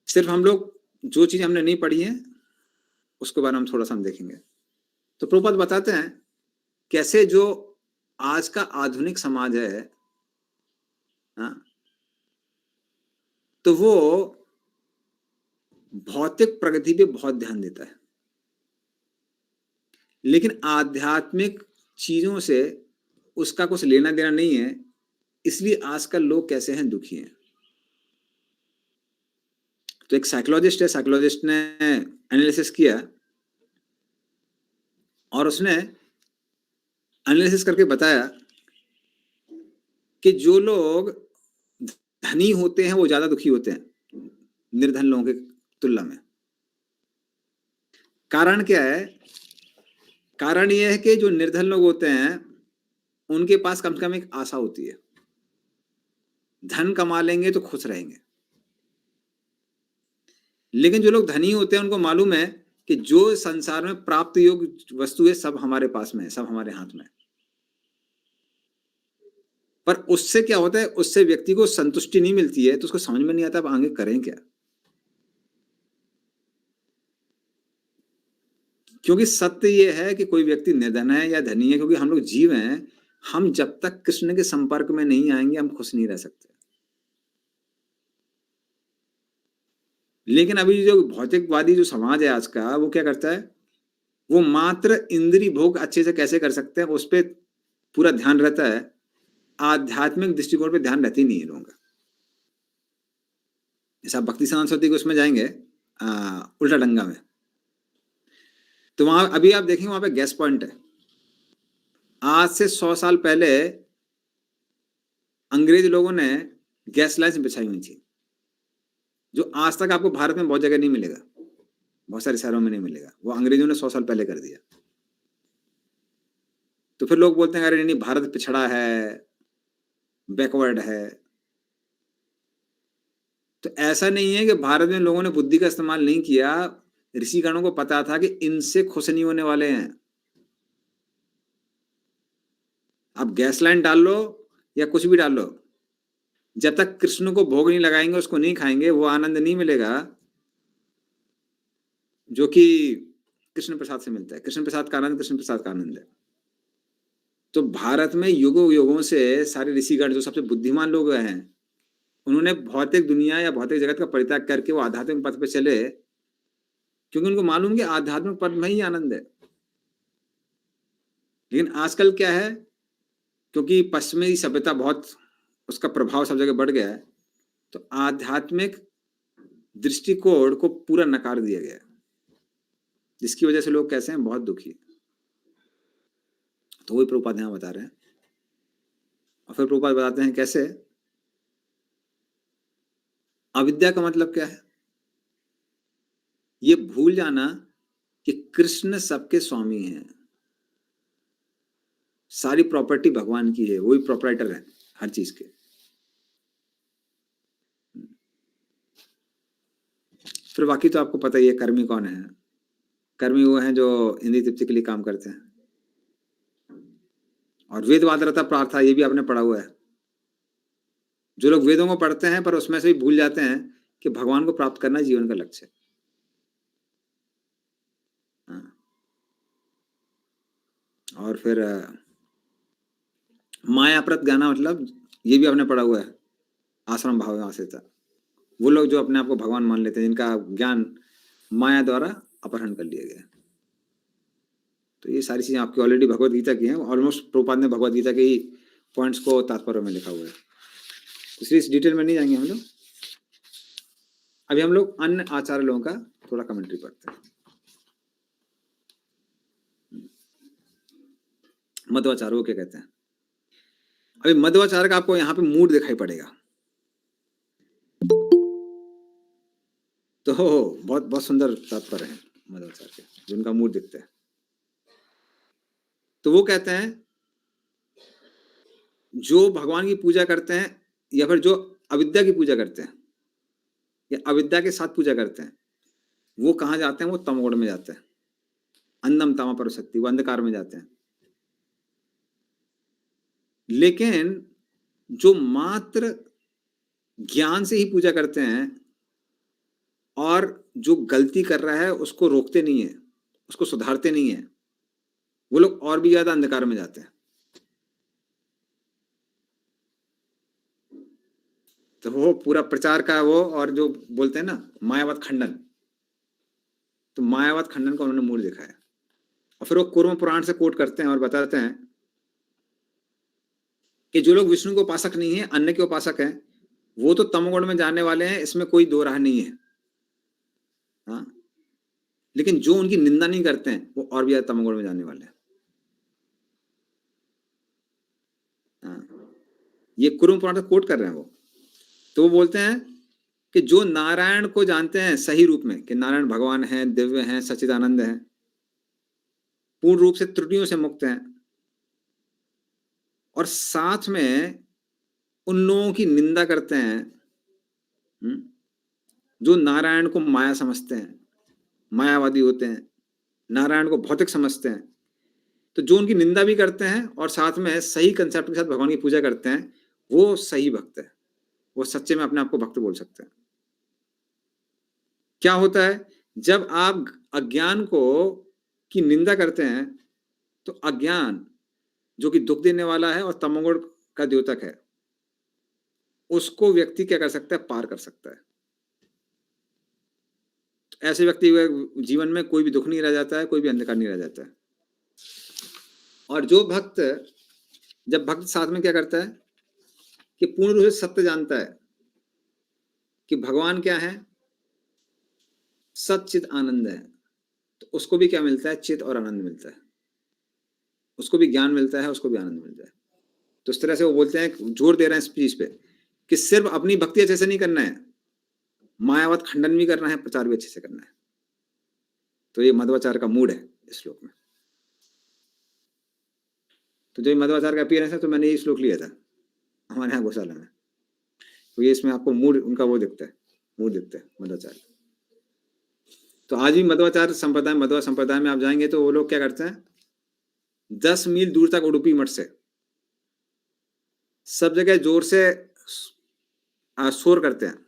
सिर्फ हम लोग जो चीज हमने नहीं पढ़ी है उसके बारे में थोड़ा सा हम देखेंगे। तो प्रभुपाद बताते हैं कैसे जो आज का आधुनिक समाज है, तो वो भौतिक प्रगति पे बहुत ध्यान देता है, लेकिन आध्यात्मिक चीजों से उसका कुछ लेना देना नहीं है। इसलिए आजकल लोग कैसे हैं, दुखी हैं। तो एक साइकोलॉजिस्ट है, साइकोलॉजिस्ट ने एनालिसिस किया और उसने एनालिसिस करके बताया कि जो लोग धनी होते हैं वो ज्यादा दुखी होते हैं निर्धन लोगों की तुलना में। कारण क्या है? कारण यह है कि जो निर्धन लोग होते हैं उनके पास कम से कम एक आशा होती है, धन कमा लेंगे तो खुश रहेंगे। लेकिन जो लोग धनी होते हैं उनको मालूम है कि जो संसार में प्राप्त योग्य वस्तु है सब हमारे पास में है, सब हमारे हाथ में है। पर उससे क्या होता है, उससे व्यक्ति को संतुष्टि नहीं मिलती है, तो उसको समझ में नहीं आता अब आगे करें क्या। क्योंकि सत्य यह है कि कोई व्यक्ति निर्धन है या धनी है, क्योंकि हम लोग जीव हैं, हम जब तक कृष्ण के संपर्क में नहीं आएंगे हम खुश नहीं रह सकते। लेकिन अभी जो भौतिकवादी जो समाज है आज का, वो क्या करता है, वो मात्र इंद्रिय भोग अच्छे से कैसे कर सकते हैं उस पर पूरा ध्यान रहता है, आध्यात्मिक दृष्टिकोण पे ध्यान रहती नहीं है लोगों का। जैसा भक्ति सरस्वती के उसमें जाएंगे उल्टा डंगा में, तो वहां अभी आप देखेंगे वहां पे गैस पॉइंट है। आज से 100 साल पहले अंग्रेज लोगों ने गैस लाइन्स बिछाई हुई थी, जो आज तक आपको भारत में बहुत जगह नहीं मिलेगा, बहुत सारे शहरों में नहीं मिलेगा। वो अंग्रेजों ने 100 साल पहले कर दिया। तो फिर लोग बोलते हैं अरे नहीं भारत पिछड़ा है, बैकवर्ड है। तो ऐसा नहीं है कि भारत में लोगों ने बुद्धि का इस्तेमाल नहीं किया, ऋषिगणों को पता था कि इनसे खुश नहीं होने वाले हैं। आप गैस लाइन डाल लो या कुछ भी डाल लो, जब तक कृष्ण को भोग नहीं लगाएंगे, उसको नहीं खाएंगे, वो आनंद नहीं मिलेगा जो कि कृष्ण प्रसाद से मिलता है। कृष्ण प्रसाद का आनंद कृष्ण प्रसाद का आनंद है। तो भारत में युगों युगों से सारे ऋषिगण जो सबसे बुद्धिमान लोग हैं, उन्होंने भौतिक दुनिया या भौतिक जगत का परित्याग करके वो आध्यात्मिक पथ पे चले, क्योंकि उनको मालूम कि आध्यात्मिक पथ में ही आनंद है। लेकिन आजकल क्या है, क्योंकि पश्चिमी सभ्यता बहुत, उसका प्रभाव सब जगह बढ़ गया है, तो आध्यात्मिक दृष्टिकोण को पूरा नकार दिया गया है, जिसकी वजह से लोग कैसे हैं, बहुत दुखी। तो वही प्रभुपाद यहाँ बता रहे हैं। और फिर प्रभुपाद बताते हैं कैसे अविद्या का मतलब क्या है। ये भूल जाना कि कृष्ण सबके स्वामी हैं, सारी प्रॉपर्टी भगवान की है, वही प्रोपराइटर है हर चीज के। फिर बाकी तो आपको पता ही है कर्मी कौन है। कर्मी वो हैं जो इंद्रिय तृप्ति के लिए काम करते हैं। और वेदवादरता प्रार्था, ये भी आपने पढ़ा हुआ है। जो लोग वेदों को पढ़ते हैं पर उसमें से भी भूल जाते हैं कि भगवान को प्राप्त करना जीवन का लक्ष्य है। और फिर मायाप्रत गाना, मतलब ये भी आपने पढ़ा हुआ है, आश्रम भाव में आश्रिता। वो लोग जो अपने आप को भगवान मान लेते हैं, जिनका ज्ञान माया द्वारा अपहरण कर लिया गया। तो ये सारी चीजें आपकी ऑलरेडी भगवत गीता की हैं। ऑलमोस्ट प्रभुपाद ने भगवत गीता के पॉइंट्स को तात्पर्य में लिखा हुआ है, इसलिए इस डिटेल में नहीं जाएंगे हम लोग। अभी हम लोग अन्य आचार्य लोगों का थोड़ा कमेंट्री पढ़ते हैं। मध्वाचार्य वो क्या कहते हैं। अभी मध्वाचार्य का आपको यहाँ पे मूड दिखाई पड़ेगा, तो बहुत बहुत सुंदर तात्पर्य है मध्वाचार्य के, जिनका मूड दिखता है। तो वो कहते हैं जो भगवान की पूजा करते हैं या फिर जो अविद्या की पूजा करते हैं या अविद्या के साथ पूजा करते हैं, वो कहाँ जाते हैं, वो तमोगुण में जाते हैं। अंधम तमा पर शक्ति, वो अंधकार में जाते हैं। लेकिन जो मात्र ज्ञान से ही पूजा करते हैं और जो गलती कर रहा है उसको रोकते नहीं है, उसको सुधारते नहीं है, वो लोग और भी ज्यादा अंधकार में जाते हैं। तो वो पूरा प्रचार का वो, और जो बोलते हैं ना मायावाद खंडन, तो मायावाद खंडन का उन्होंने मूल दिखाया। और फिर वो कूर्म पुराण से कोट करते हैं और बताते हैं कि जो लोग विष्णु के उपासक नहीं है, अन्य के उपासक हैं, वो तो तमोगुण में जाने वाले हैं, इसमें कोई दो राह नहीं है। हाँ, लेकिन जो उनकी निंदा नहीं करते हैं वो और भी ज्यादा तमोगुण में जाने वाले हैं। हाँ, ये कुरुम पुराण से कोट कर रहे हैं वो। तो वो बोलते हैं कि जो नारायण को जानते हैं सही रूप में, कि नारायण भगवान हैं, दिव्य हैं, सच्चिदानंद हैं, पूर्ण रूप से त्रुटियों से मुक्त हैं, और साथ में उन लोगों की निंदा करते हैं जो नारायण को माया समझते हैं, मायावादी होते हैं, नारायण को भौतिक समझते हैं। तो जो उनकी निंदा भी करते हैं और साथ में सही कंसेप्ट के साथ भगवान की पूजा करते हैं, वो सही भक्त है, वो सच्चे में अपने आप को भक्त बोल सकते हैं। क्या होता है, जब आप अज्ञान को की निंदा करते हैं तो अज्ञान जो कि दुख देने वाला है और तमोगुण का द्योतक है, उसको व्यक्ति क्या कर सकता है, पार कर सकता है। ऐसे व्यक्ति जीवन में कोई भी दुख नहीं रह जाता है, कोई भी अंधकार नहीं रह जाता है। और जो भक्त, जब भक्त साथ में क्या करता है कि पूर्ण रूप से सत्य जानता है कि भगवान क्या है, सच्चित आनंद है, तो उसको भी क्या मिलता है, चित और आनंद मिलता है। उसको भी ज्ञान मिलता है, उसको भी आनंद मिलता है। तो इस तरह से वो बोलते हैं, जोर दे रहे हैं इस चीज पे कि सिर्फ अपनी भक्ति अच्छे से नहीं करना है, मायावाद खंडन भी करना है, प्रचार भी अच्छे से करना है। तो ये मध्वाचार्य का मूड है इस श्लोक में। तो जो मध्वाचार्य का अपीयरेंस है, तो मैंने ये श्लोक लिया था हमारे यहाँ गौशाला में, तो ये इसमें आपको मूड उनका वो दिखता है। मूड देखते हैं मध्वाचार्य। तो आज भी मध्वाचार्य संप्रदाय, मध्वा संप्रदाय में आप जाएंगे तो वो लोग क्या करते हैं, 10 मील दूर तक उडुपी मठ से सब जगह जोर से शोर करते हैं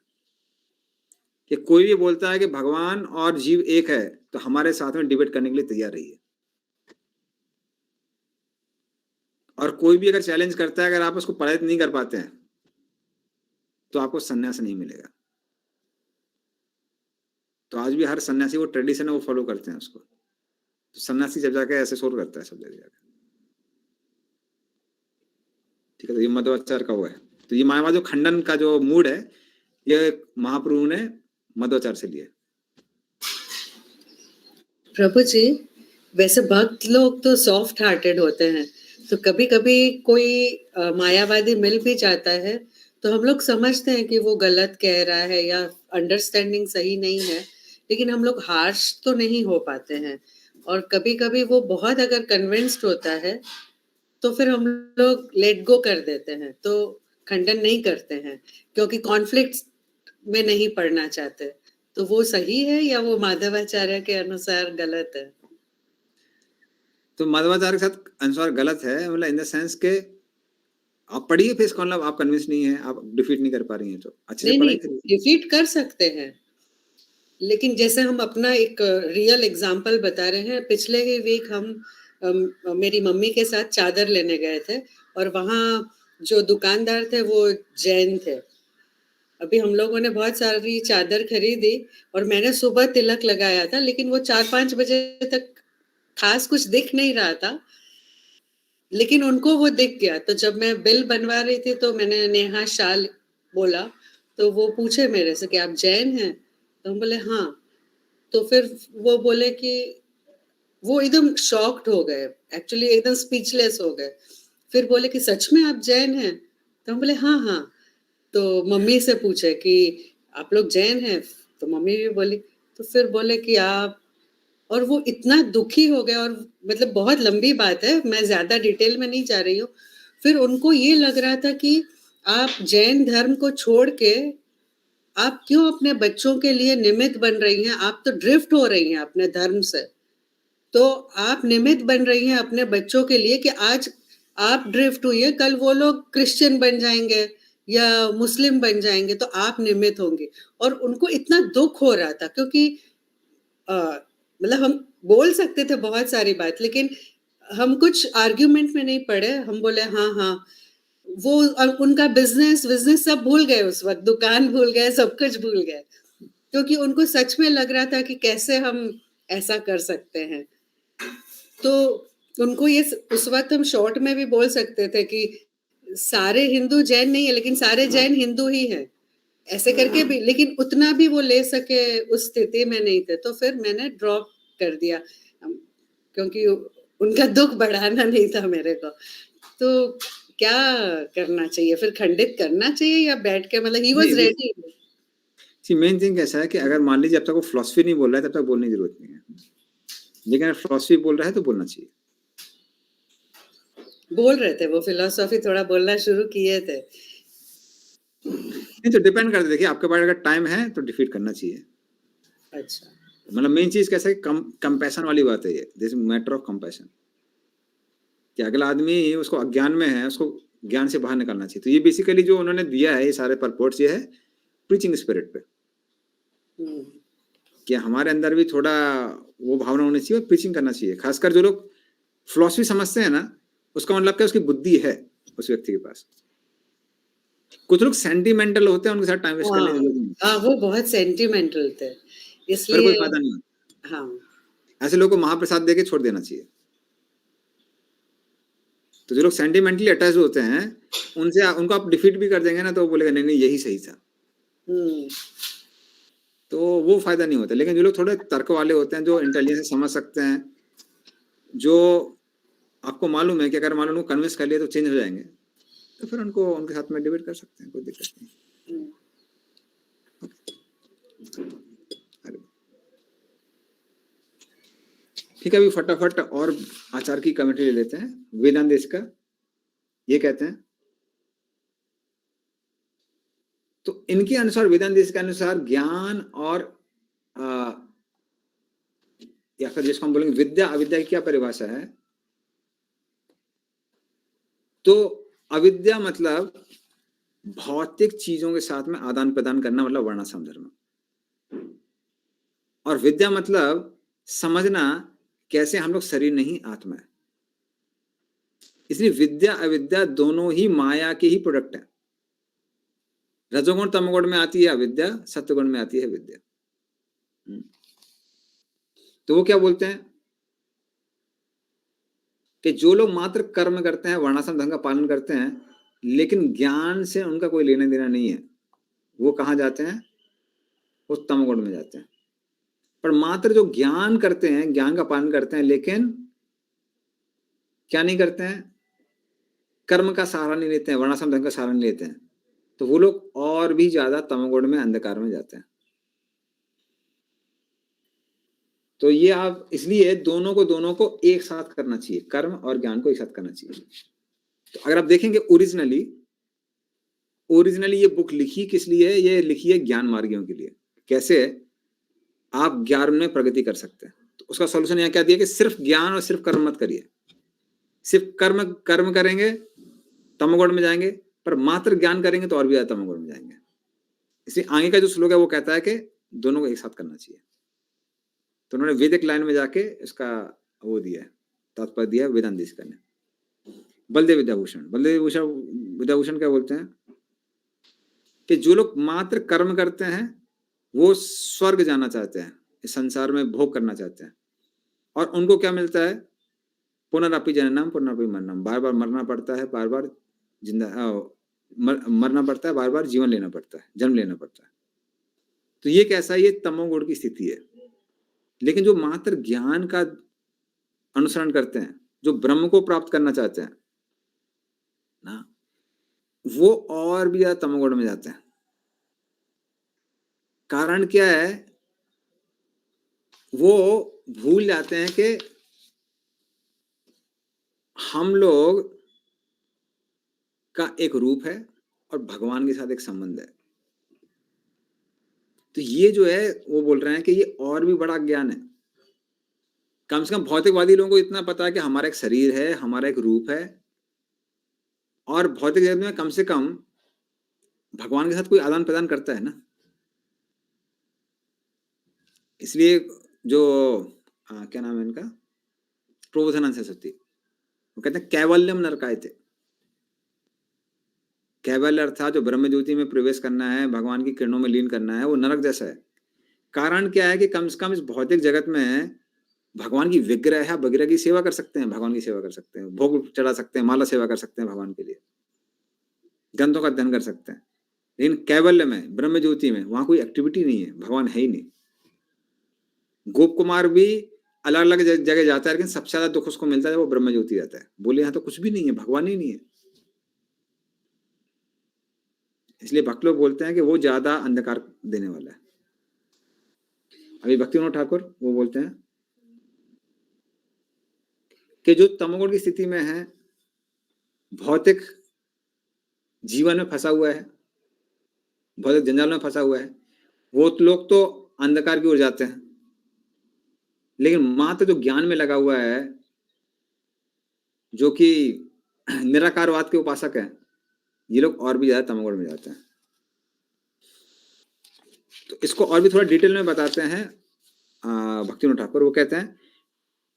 कि कोई भी बोलता है कि भगवान और जीव एक है तो हमारे साथ में डिबेट करने के लिए तैयार रहिए। और कोई भी अगर चैलेंज करता है, अगर आप उसको पराजित नहीं कर पाते हैं तो आपको सन्यास नहीं मिलेगा। तो आज भी हर सन्यासी वो ट्रेडिशन है, वो फॉलो करते हैं उसको। तो सन्यासी जब जाके ऐसे शोर करता है सब जगह जाकर, ठीक है। तो ये मध्वाचार्य का वो है। तो ये मायावाद जो खंडन का जो मूड है, ये महाप्रभु ने मध्वाचार्य से लिया। प्रभु जी, वैसे भक्त लोग तो सॉफ्ट हार्टेड होते हैं, तो कभी कभी कोई मायावादी मिल भी जाता है तो हम लोग समझते हैं कि वो गलत कह रहा है या अंडरस्टैंडिंग सही नहीं है, लेकिन हम लोग हार्श तो नहीं हो पाते हैं। और कभी कभी वो बहुत अगर कन्विंस्ड होता है तो फिर हम लोग लेट गो कर देते हैं, तो खंडन नहीं करते हैं क्योंकि कॉन्फ्लिक्ट में नहीं पड़ना चाहते। तो वो सही है या वो माधवाचार्य के अनुसार गलत है? तो माधवाचार्य के साथ अनुसार गलत है, मतलब इन द सेंस के आप पढ़िए फिर इसका मतलब आप कन्विंस नहीं है, आप डिफीट नहीं कर पा रही हैं, तो अच्छे से पढ़ाई करिए। डिफीट कर सकते हैं, लेकिन जैसे हम अपना एक रियल एग्जांपल बता रहे हैं, पिछले ही वीक हम मेरी मम्मी के साथ चादर लेने गए थे और वहाँ जो दुकानदार थे वो जैन थे। अभी हम लोगों ने बहुत सारी चादर खरीदी और मैंने सुबह तिलक लगाया था, लेकिन वो 4-5 बजे तक खास कुछ दिख नहीं रहा था, लेकिन उनको वो दिख गया। तो जब मैं बिल बनवा रही थी तो मैंने नेहा शाल बोला, तो वो पूछे मेरे से कि आप जैन हैं? तो हम बोले हाँ। तो फिर वो बोले कि वो एकदम शॉक्ड हो गए, एक्चुअली एकदम स्पीचलेस हो गए। फिर बोले कि सच में आप जैन हैं? तो हम बोले हाँ हाँ। तो मम्मी से पूछे कि आप लोग जैन हैं? तो मम्मी भी बोली। तो फिर बोले कि आप, और वो इतना दुखी हो गया, और मतलब बहुत लंबी बात है, मैं ज्यादा डिटेल में नहीं जा रही हूँ। फिर उनको ये लग रहा था कि आप जैन धर्म को छोड़ के आप क्यों अपने बच्चों के लिए निमित्त बन रही हैं? आप तो ड्रिफ्ट हो रही हैं अपने धर्म से, तो आप निमित्त बन रही हैं अपने बच्चों के लिए कि आज आप ड्रिफ्ट हुई है, कल वो लोग क्रिश्चियन बन जाएंगे या मुस्लिम बन जाएंगे तो आप निमित्त होंगे। और उनको इतना दुख हो रहा था क्योंकि मतलब हम बोल सकते थे बहुत सारी बात, लेकिन हम कुछ आर्ग्यूमेंट में नहीं पड़े। हम बोले हाँ हाँ। वो उनका बिजनेस सब भूल गए उस वक्त, दुकान भूल गए, सब कुछ भूल गए, क्योंकि उनको सच में लग रहा था कि कैसे हम ऐसा कर सकते हैं। तो उनको ये उस वक्त हम शॉर्ट में भी बोल सकते थे कि सारे हिंदू जैन नहीं है, लेकिन सारे जैन हिंदू ही हैं, ऐसे करके भी, लेकिन उतना भी वो ले सके उस स्थिति में नहीं थे। तो फिर मैंने ड्रॉप कर दिया क्योंकि उनका दुख बढ़ाना नहीं था मेरे को। तो क्या करना चाहिए फिर? खंडित करना चाहिए या बैठ के, मतलब he was ready? See main thing कैसा है कि अगर मान लीजिए जब तक वो फिलॉसफी नहीं बोल रहा है तब तक बोलने की जरूरत नहीं है, लेकिन अगर फिलॉसफी बोल रहा है तो बोलना चाहिए। बोल रहे थे वो फिलॉसफी, थोड़ा बोलना शुरू किए थे। नहीं तो डिपेंड करता है, देखिए आपके पास अगर टाइम है तो डिफीट करना चाहिए। अच्छा, मतलब मेन चीज कैसा है, कंपैशन वाली बात है ये, दिस मैटर ऑफ कंपैशन, कि अगला आदमी उसको अज्ञान में है, उसको ज्ञान से बाहर निकालना चाहिए। तो ये बेसिकली जो उन्होंने दिया है ये सारे परपोर्ट्स, ये है प्रीचिंग स्पिरिट पे, कि हमारे अंदर भी थोड़ा वो भावना होनी चाहिए और प्रीचिंग करना चाहिए। खासकर जो लोग फिलॉसफी समझते हैं ना, उसका मतलब क्या, उसकी बुद्धि है उस व्यक्ति के पास। कुछ लोग सेंटिमेंटल होते हैं, उनके साथ टाइम वेस्ट करने की जरूरत नहीं। हाँ, वो बहुत सेंटिमेंटल थे, इसलिए कोई फायदा नहीं है। हाँ, ऐसे लोगों को महाप्रसाद देके छोड़ देना चाहिए। तो जो लोग सेंटिमेंटली अटैच होते हैं उनसे उनको आप डिफीट भी कर देंगे ना तो वो बोलेगा नहीं नहीं यही सही था, तो वो फायदा नहीं होता। लेकिन जो लोग थोड़े तर्क वाले होते हैं, जो इंटेलिजेंस से समझ सकते हैं, जो आपको मालूम है कि अगर मान लो कन्विंस कर लिया तो चेंज हो जाएंगे, तो फिर उनको उनके साथ में डिबेट कर सकते हैं, कोई दिक्कत नहीं। ठीक है, अभी फटाफट और आचार की कमेटी ले लेते हैं। वेदांत देश का ये कहते हैं तो इनके अनुसार, वेदांत देश के अनुसार ज्ञान और या फिर जिसको हम बोलेंगे विद्या अविद्या की क्या परिभाषा है? तो अविद्या मतलब भौतिक चीजों के साथ में आदान प्रदान करना, मतलब वर्णाश्रम धर्म। और विद्या मतलब समझना कैसे हम लोग शरीर नहीं आत्मा है। इसलिए विद्या अविद्या दोनों ही माया के ही प्रोडक्ट है। रजोगुण तमोगुण में आती है अविद्या, सत्वगुण में आती है विद्या। तो वो क्या बोलते हैं कि जो लोग मात्र कर्म करते हैं, वर्णाश्रम धर्म का पालन करते हैं, लेकिन ज्ञान से उनका कोई लेना देना नहीं है, वो कहाँ जाते हैं? वो तमोगुण में जाते हैं। पर मात्र जो ज्ञान करते हैं, ज्ञान का पालन करते हैं, लेकिन क्या नहीं करते हैं? कर्म का सहारा नहीं लेते हैं, वर्णाश्रम धर्म का सहारा नहीं लेते हैं, तो वो लोग और भी ज्यादा तमोगुण में, अंधकार में जाते हैं। तो ये आप, इसलिए दोनों को एक साथ करना चाहिए, कर्म और ज्ञान को एक साथ करना चाहिए। तो अगर आप देखेंगे ओरिजिनली ये बुक लिखी किस लिए है? ये लिखी है ज्ञान मार्गियों के लिए, कैसे आप ज्ञान में प्रगति कर सकते हैं। तो उसका सॉल्यूशन यहाँ क्या दिया कि सिर्फ ज्ञान और सिर्फ कर्म मत करिए। सिर्फ कर्म करेंगे तमोगुण में जाएंगे, पर मात्र ज्ञान करेंगे तो और भी ज्यादा तमोगुण में जाएंगे। इसलिए आगे का जो श्लोक है वो कहता है कि दोनों को एक साथ करना चाहिए। तो उन्होंने वैदिक लाइन में जाके इसका वो दिया है, तात्पर्य दिया वेदांत देश का ने। बलदेव विद्याभूषण क्या बोलते हैं कि जो लोग मात्र कर्म करते हैं वो स्वर्ग जाना चाहते हैं, इस संसार में भोग करना चाहते हैं, और उनको क्या मिलता है? पुनरअपि जननम पुनरअपि मरणम, बार बार मरना पड़ता है, बार बार जिंदा मरना पड़ता है, बार बार जीवन लेना पड़ता है, जन्म लेना पड़ता है। तो ये कैसा? ये तमोगुण की स्थिति है। लेकिन जो मात्र ज्ञान का अनुसरण करते हैं, जो ब्रह्म को प्राप्त करना चाहते हैं ना, वो और भी ज्यादा तमोगुण में जाते हैं। कारण क्या है? वो भूल जाते हैं कि हम लोग का एक रूप है और भगवान के साथ एक संबंध है। तो ये जो है वो बोल रहे हैं कि ये और भी बड़ा ज्ञान है। कम से कम भौतिकवादी लोगों को इतना पता है कि हमारा एक शरीर है, हमारा एक रूप है, और भौतिक जगत में कम से कम भगवान के साथ कोई आदान प्रदान करता है ना। इसलिए जो क्या नाम है इनका, प्रबोधानंद सरस्वती, वो कहते हैं कैवल्यम नरकायते। कैवल्य अर्थात जो ब्रह्म ज्योति में प्रवेश करना है, भगवान की किरणों में लीन करना है, वो नरक जैसा है। कारण क्या है कि कम से कम इस भौतिक जगत में भगवान की विग्रह है, विग्रह की सेवा कर सकते हैं, भगवान की सेवा कर सकते हैं, भोग चढ़ा सकते हैं, माला सेवा कर सकते हैं भगवान के लिए, ग्रंथों का अध्ययन कर सकते हैं। लेकिन कैवल्य में, ब्रह्म ज्योति में, वहां कोई एक्टिविटी नहीं है, भगवान है ही नहीं। गोप कुमार भी अलग अलग जगह जाता है, लेकिन सबसे ज्यादा दुख उसको मिलता है वो ब्रह्म ज्योति रहता है। बोले यहाँ तो कुछ भी नहीं है, भगवान ही नहीं है। इसलिए भक्त लोग बोलते हैं कि वो ज्यादा अंधकार देने वाला है। अभी भक्ति विनोद ठाकुर वो बोलते हैं कि जो तमोगुण की स्थिति में है, भौतिक जीवन में फंसा हुआ है, भौतिक जंजाल में फंसा हुआ है, वो लोग तो अंधकार की ओर जाते हैं। लेकिन मात्र जो ज्ञान में लगा हुआ है, जो कि निराकारवाद के उपासक है, ये लोग और भी ज्यादा तमोगुण में जाते हैं। तो इसको और भी थोड़ा डिटेल में बताते हैं भक्ति विनोद ठाकुर। वो कहते हैं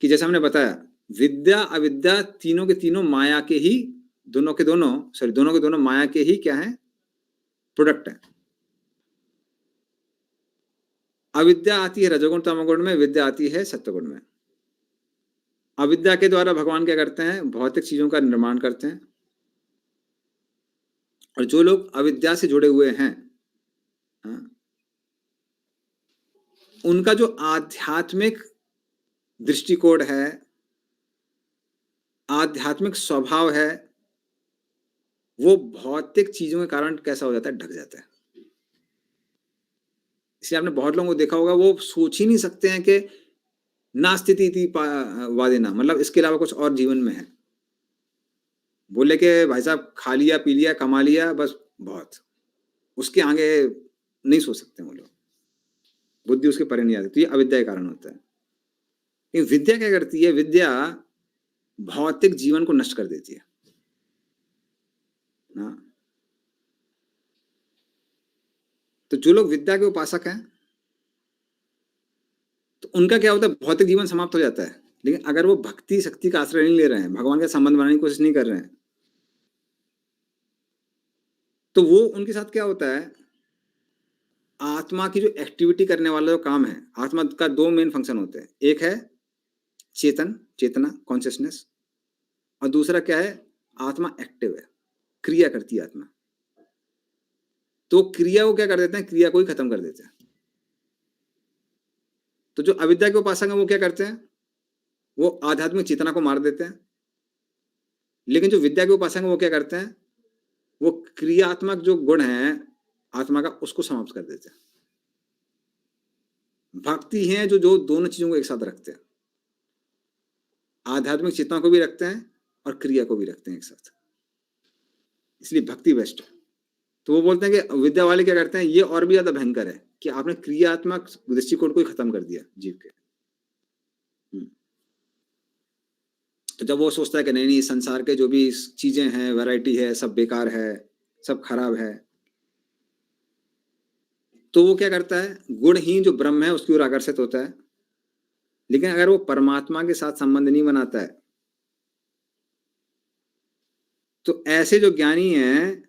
कि जैसे हमने बताया, विद्या अविद्या तीनों के तीनों माया के ही, दोनों के दोनों माया के ही क्या है? प्रोडक्ट है। अविद्या आती है रजोगुण तमोगुण में, विद्या आती है सत्वगुण में। अविद्या के द्वारा भगवान क्या करते हैं? भौतिक चीजों का निर्माण करते हैं। और जो लोग अविद्या से जुड़े हुए हैं, उनका जो आध्यात्मिक दृष्टिकोण है, आध्यात्मिक स्वभाव है, वो भौतिक चीजों के कारण कैसा हो जाता है? ढक जाता है। इसलिए आपने बहुत लोगों को देखा होगा, वो सोच ही नहीं सकते हैं कि नास्तिति वादिना, मतलब इसके अलावा कुछ और जीवन में है। बोले कि भाई साहब खा लिया, पी लिया, कमा लिया, बस बहुत। उसके आगे नहीं सोच सकते वो लोग, बुद्धि उसके परे नहीं आती, तो ये अविद्या के कारण होता है। लेकिन विद्या क्या करती है? विद्या भौतिक जीवन को नष्ट कर देती है ना। तो जो लोग विद्या के उपासक हैं तो उनका क्या होता है? भौतिक जीवन समाप्त हो जाता है। लेकिन अगर वो भक्ति शक्ति का आश्रय नहीं ले रहे हैं, भगवान का संबंध बनाने की कोशिश नहीं कर रहे हैं, तो वो उनके साथ क्या होता है? आत्मा की जो एक्टिविटी करने वाला जो काम है, आत्मा का दो मेन फंक्शन होते हैं, एक है चेतना कॉन्शियसनेस, और दूसरा क्या है? आत्मा एक्टिव है, क्रिया करती है आत्मा। तो क्रिया को क्या कर देते हैं? क्रिया को ही खत्म कर देते हैं। तो जो अविद्या के उपासक हैं वो क्या करते हैं? वो आध्यात्मिक चेतना को मार देते हैं। लेकिन जो विद्या के उपासक हैं वो क्या करते हैं? वो क्रियात्मक जो गुण है आत्मा का, उसको समाप्त कर देते हैं। भक्ति है जो दोनों चीजों को एक साथ रखते हैं, आध्यात्मिक चेतना को भी रखते हैं और क्रिया को भी रखते हैं एक साथ, इसलिए भक्ति बेस्ट है। तो वो बोलते हैं कि विद्या वाले क्या करते हैं? ये और भी ज्यादा भयंकर है कि आपने क्रियात्मक दृष्टिकोण को ही खत्म कर दिया जीव के। तो जब वो सोचता है कि नहीं संसार के जो भी चीजें हैं, वैरायटी है, सब बेकार है, सब खराब है, तो वो क्या करता है? गुणहीन जो ब्रह्म है उसकी ओर आकर्षित होता है। लेकिन अगर वो परमात्मा के साथ संबंध नहीं बनाता है तो ऐसे जो ज्ञानी हैं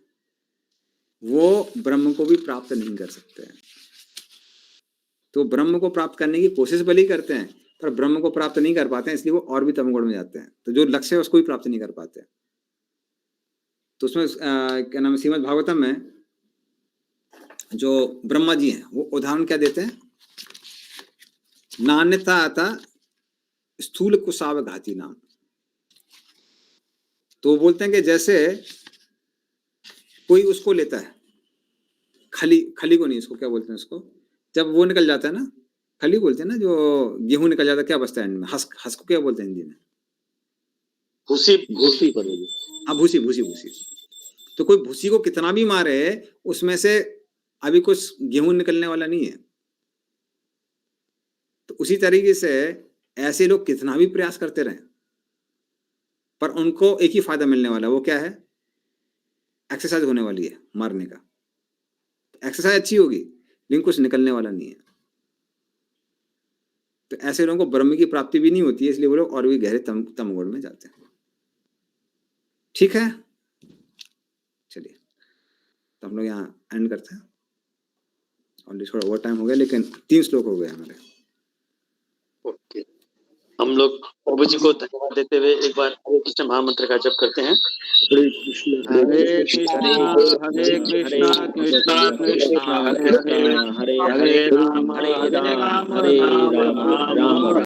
वो ब्रह्म को भी प्राप्त नहीं कर सकते हैं। तो ब्रह्म को प्राप्त करने की कोशिश भले ही करते हैं पर ब्रह्म को प्राप्त नहीं कर पाते हैं, इसलिए वो और भी तमगुण में जाते हैं। तो जो लक्ष्य है उसको भी प्राप्त नहीं कर पाते। तो उसमें क्या नाम है, श्रीमद् भागवतम में जो ब्रह्मा जी हैं वो उदाहरण क्या देते हैं? नान्यता आता स्थूल कुशाव घाती नाम। तो बोलते हैं कि जैसे कोई उसको लेता है, खली को नहीं, उसको क्या बोलते हैं? उसको जब वो निकल जाता है ना, खली बोलते हैं ना, जो गेहूं निकल जाता है, क्या बचता है एंड में? हस्क को क्या बोलते हैं हिंदी में? भूसी पड़ेगी। हाँ, भूसी। तो कोई भूसी को कितना भी मारे उसमें से अभी कुछ गेहूं निकलने वाला नहीं है। तो उसी तरीके से ऐसे लोग कितना भी प्रयास करते रहे पर उनको एक ही फायदा मिलने वाला है, वो क्या है? एक्सरसाइज होने वाली है मारने का। एक्सरसाइज अच्छी होगी लेकिन कुछ निकलने वाला नहीं है। तो ऐसे लोगों को ब्रह्म की प्राप्ति भी नहीं होती है, इसलिए वो लोग और भी गहरे तमगुण में जाते हैं। ठीक है, चलिए तो हम लोग यहाँ एंड करते हैं। ऑलरेडी थोड़ा ओवर टाइम हो गया, लेकिन 3 श्लोक हो गए हमारे। ओके, हम लोग प्रभु जी को धन्यवाद देते हुए एक बार हरे कृष्ण महामंत्र का जप करते हैं। हरे कृष्ण हरे कृष्ण कृष्ण कृष्ण हरे हरे, हरे राम हरे राम राम राम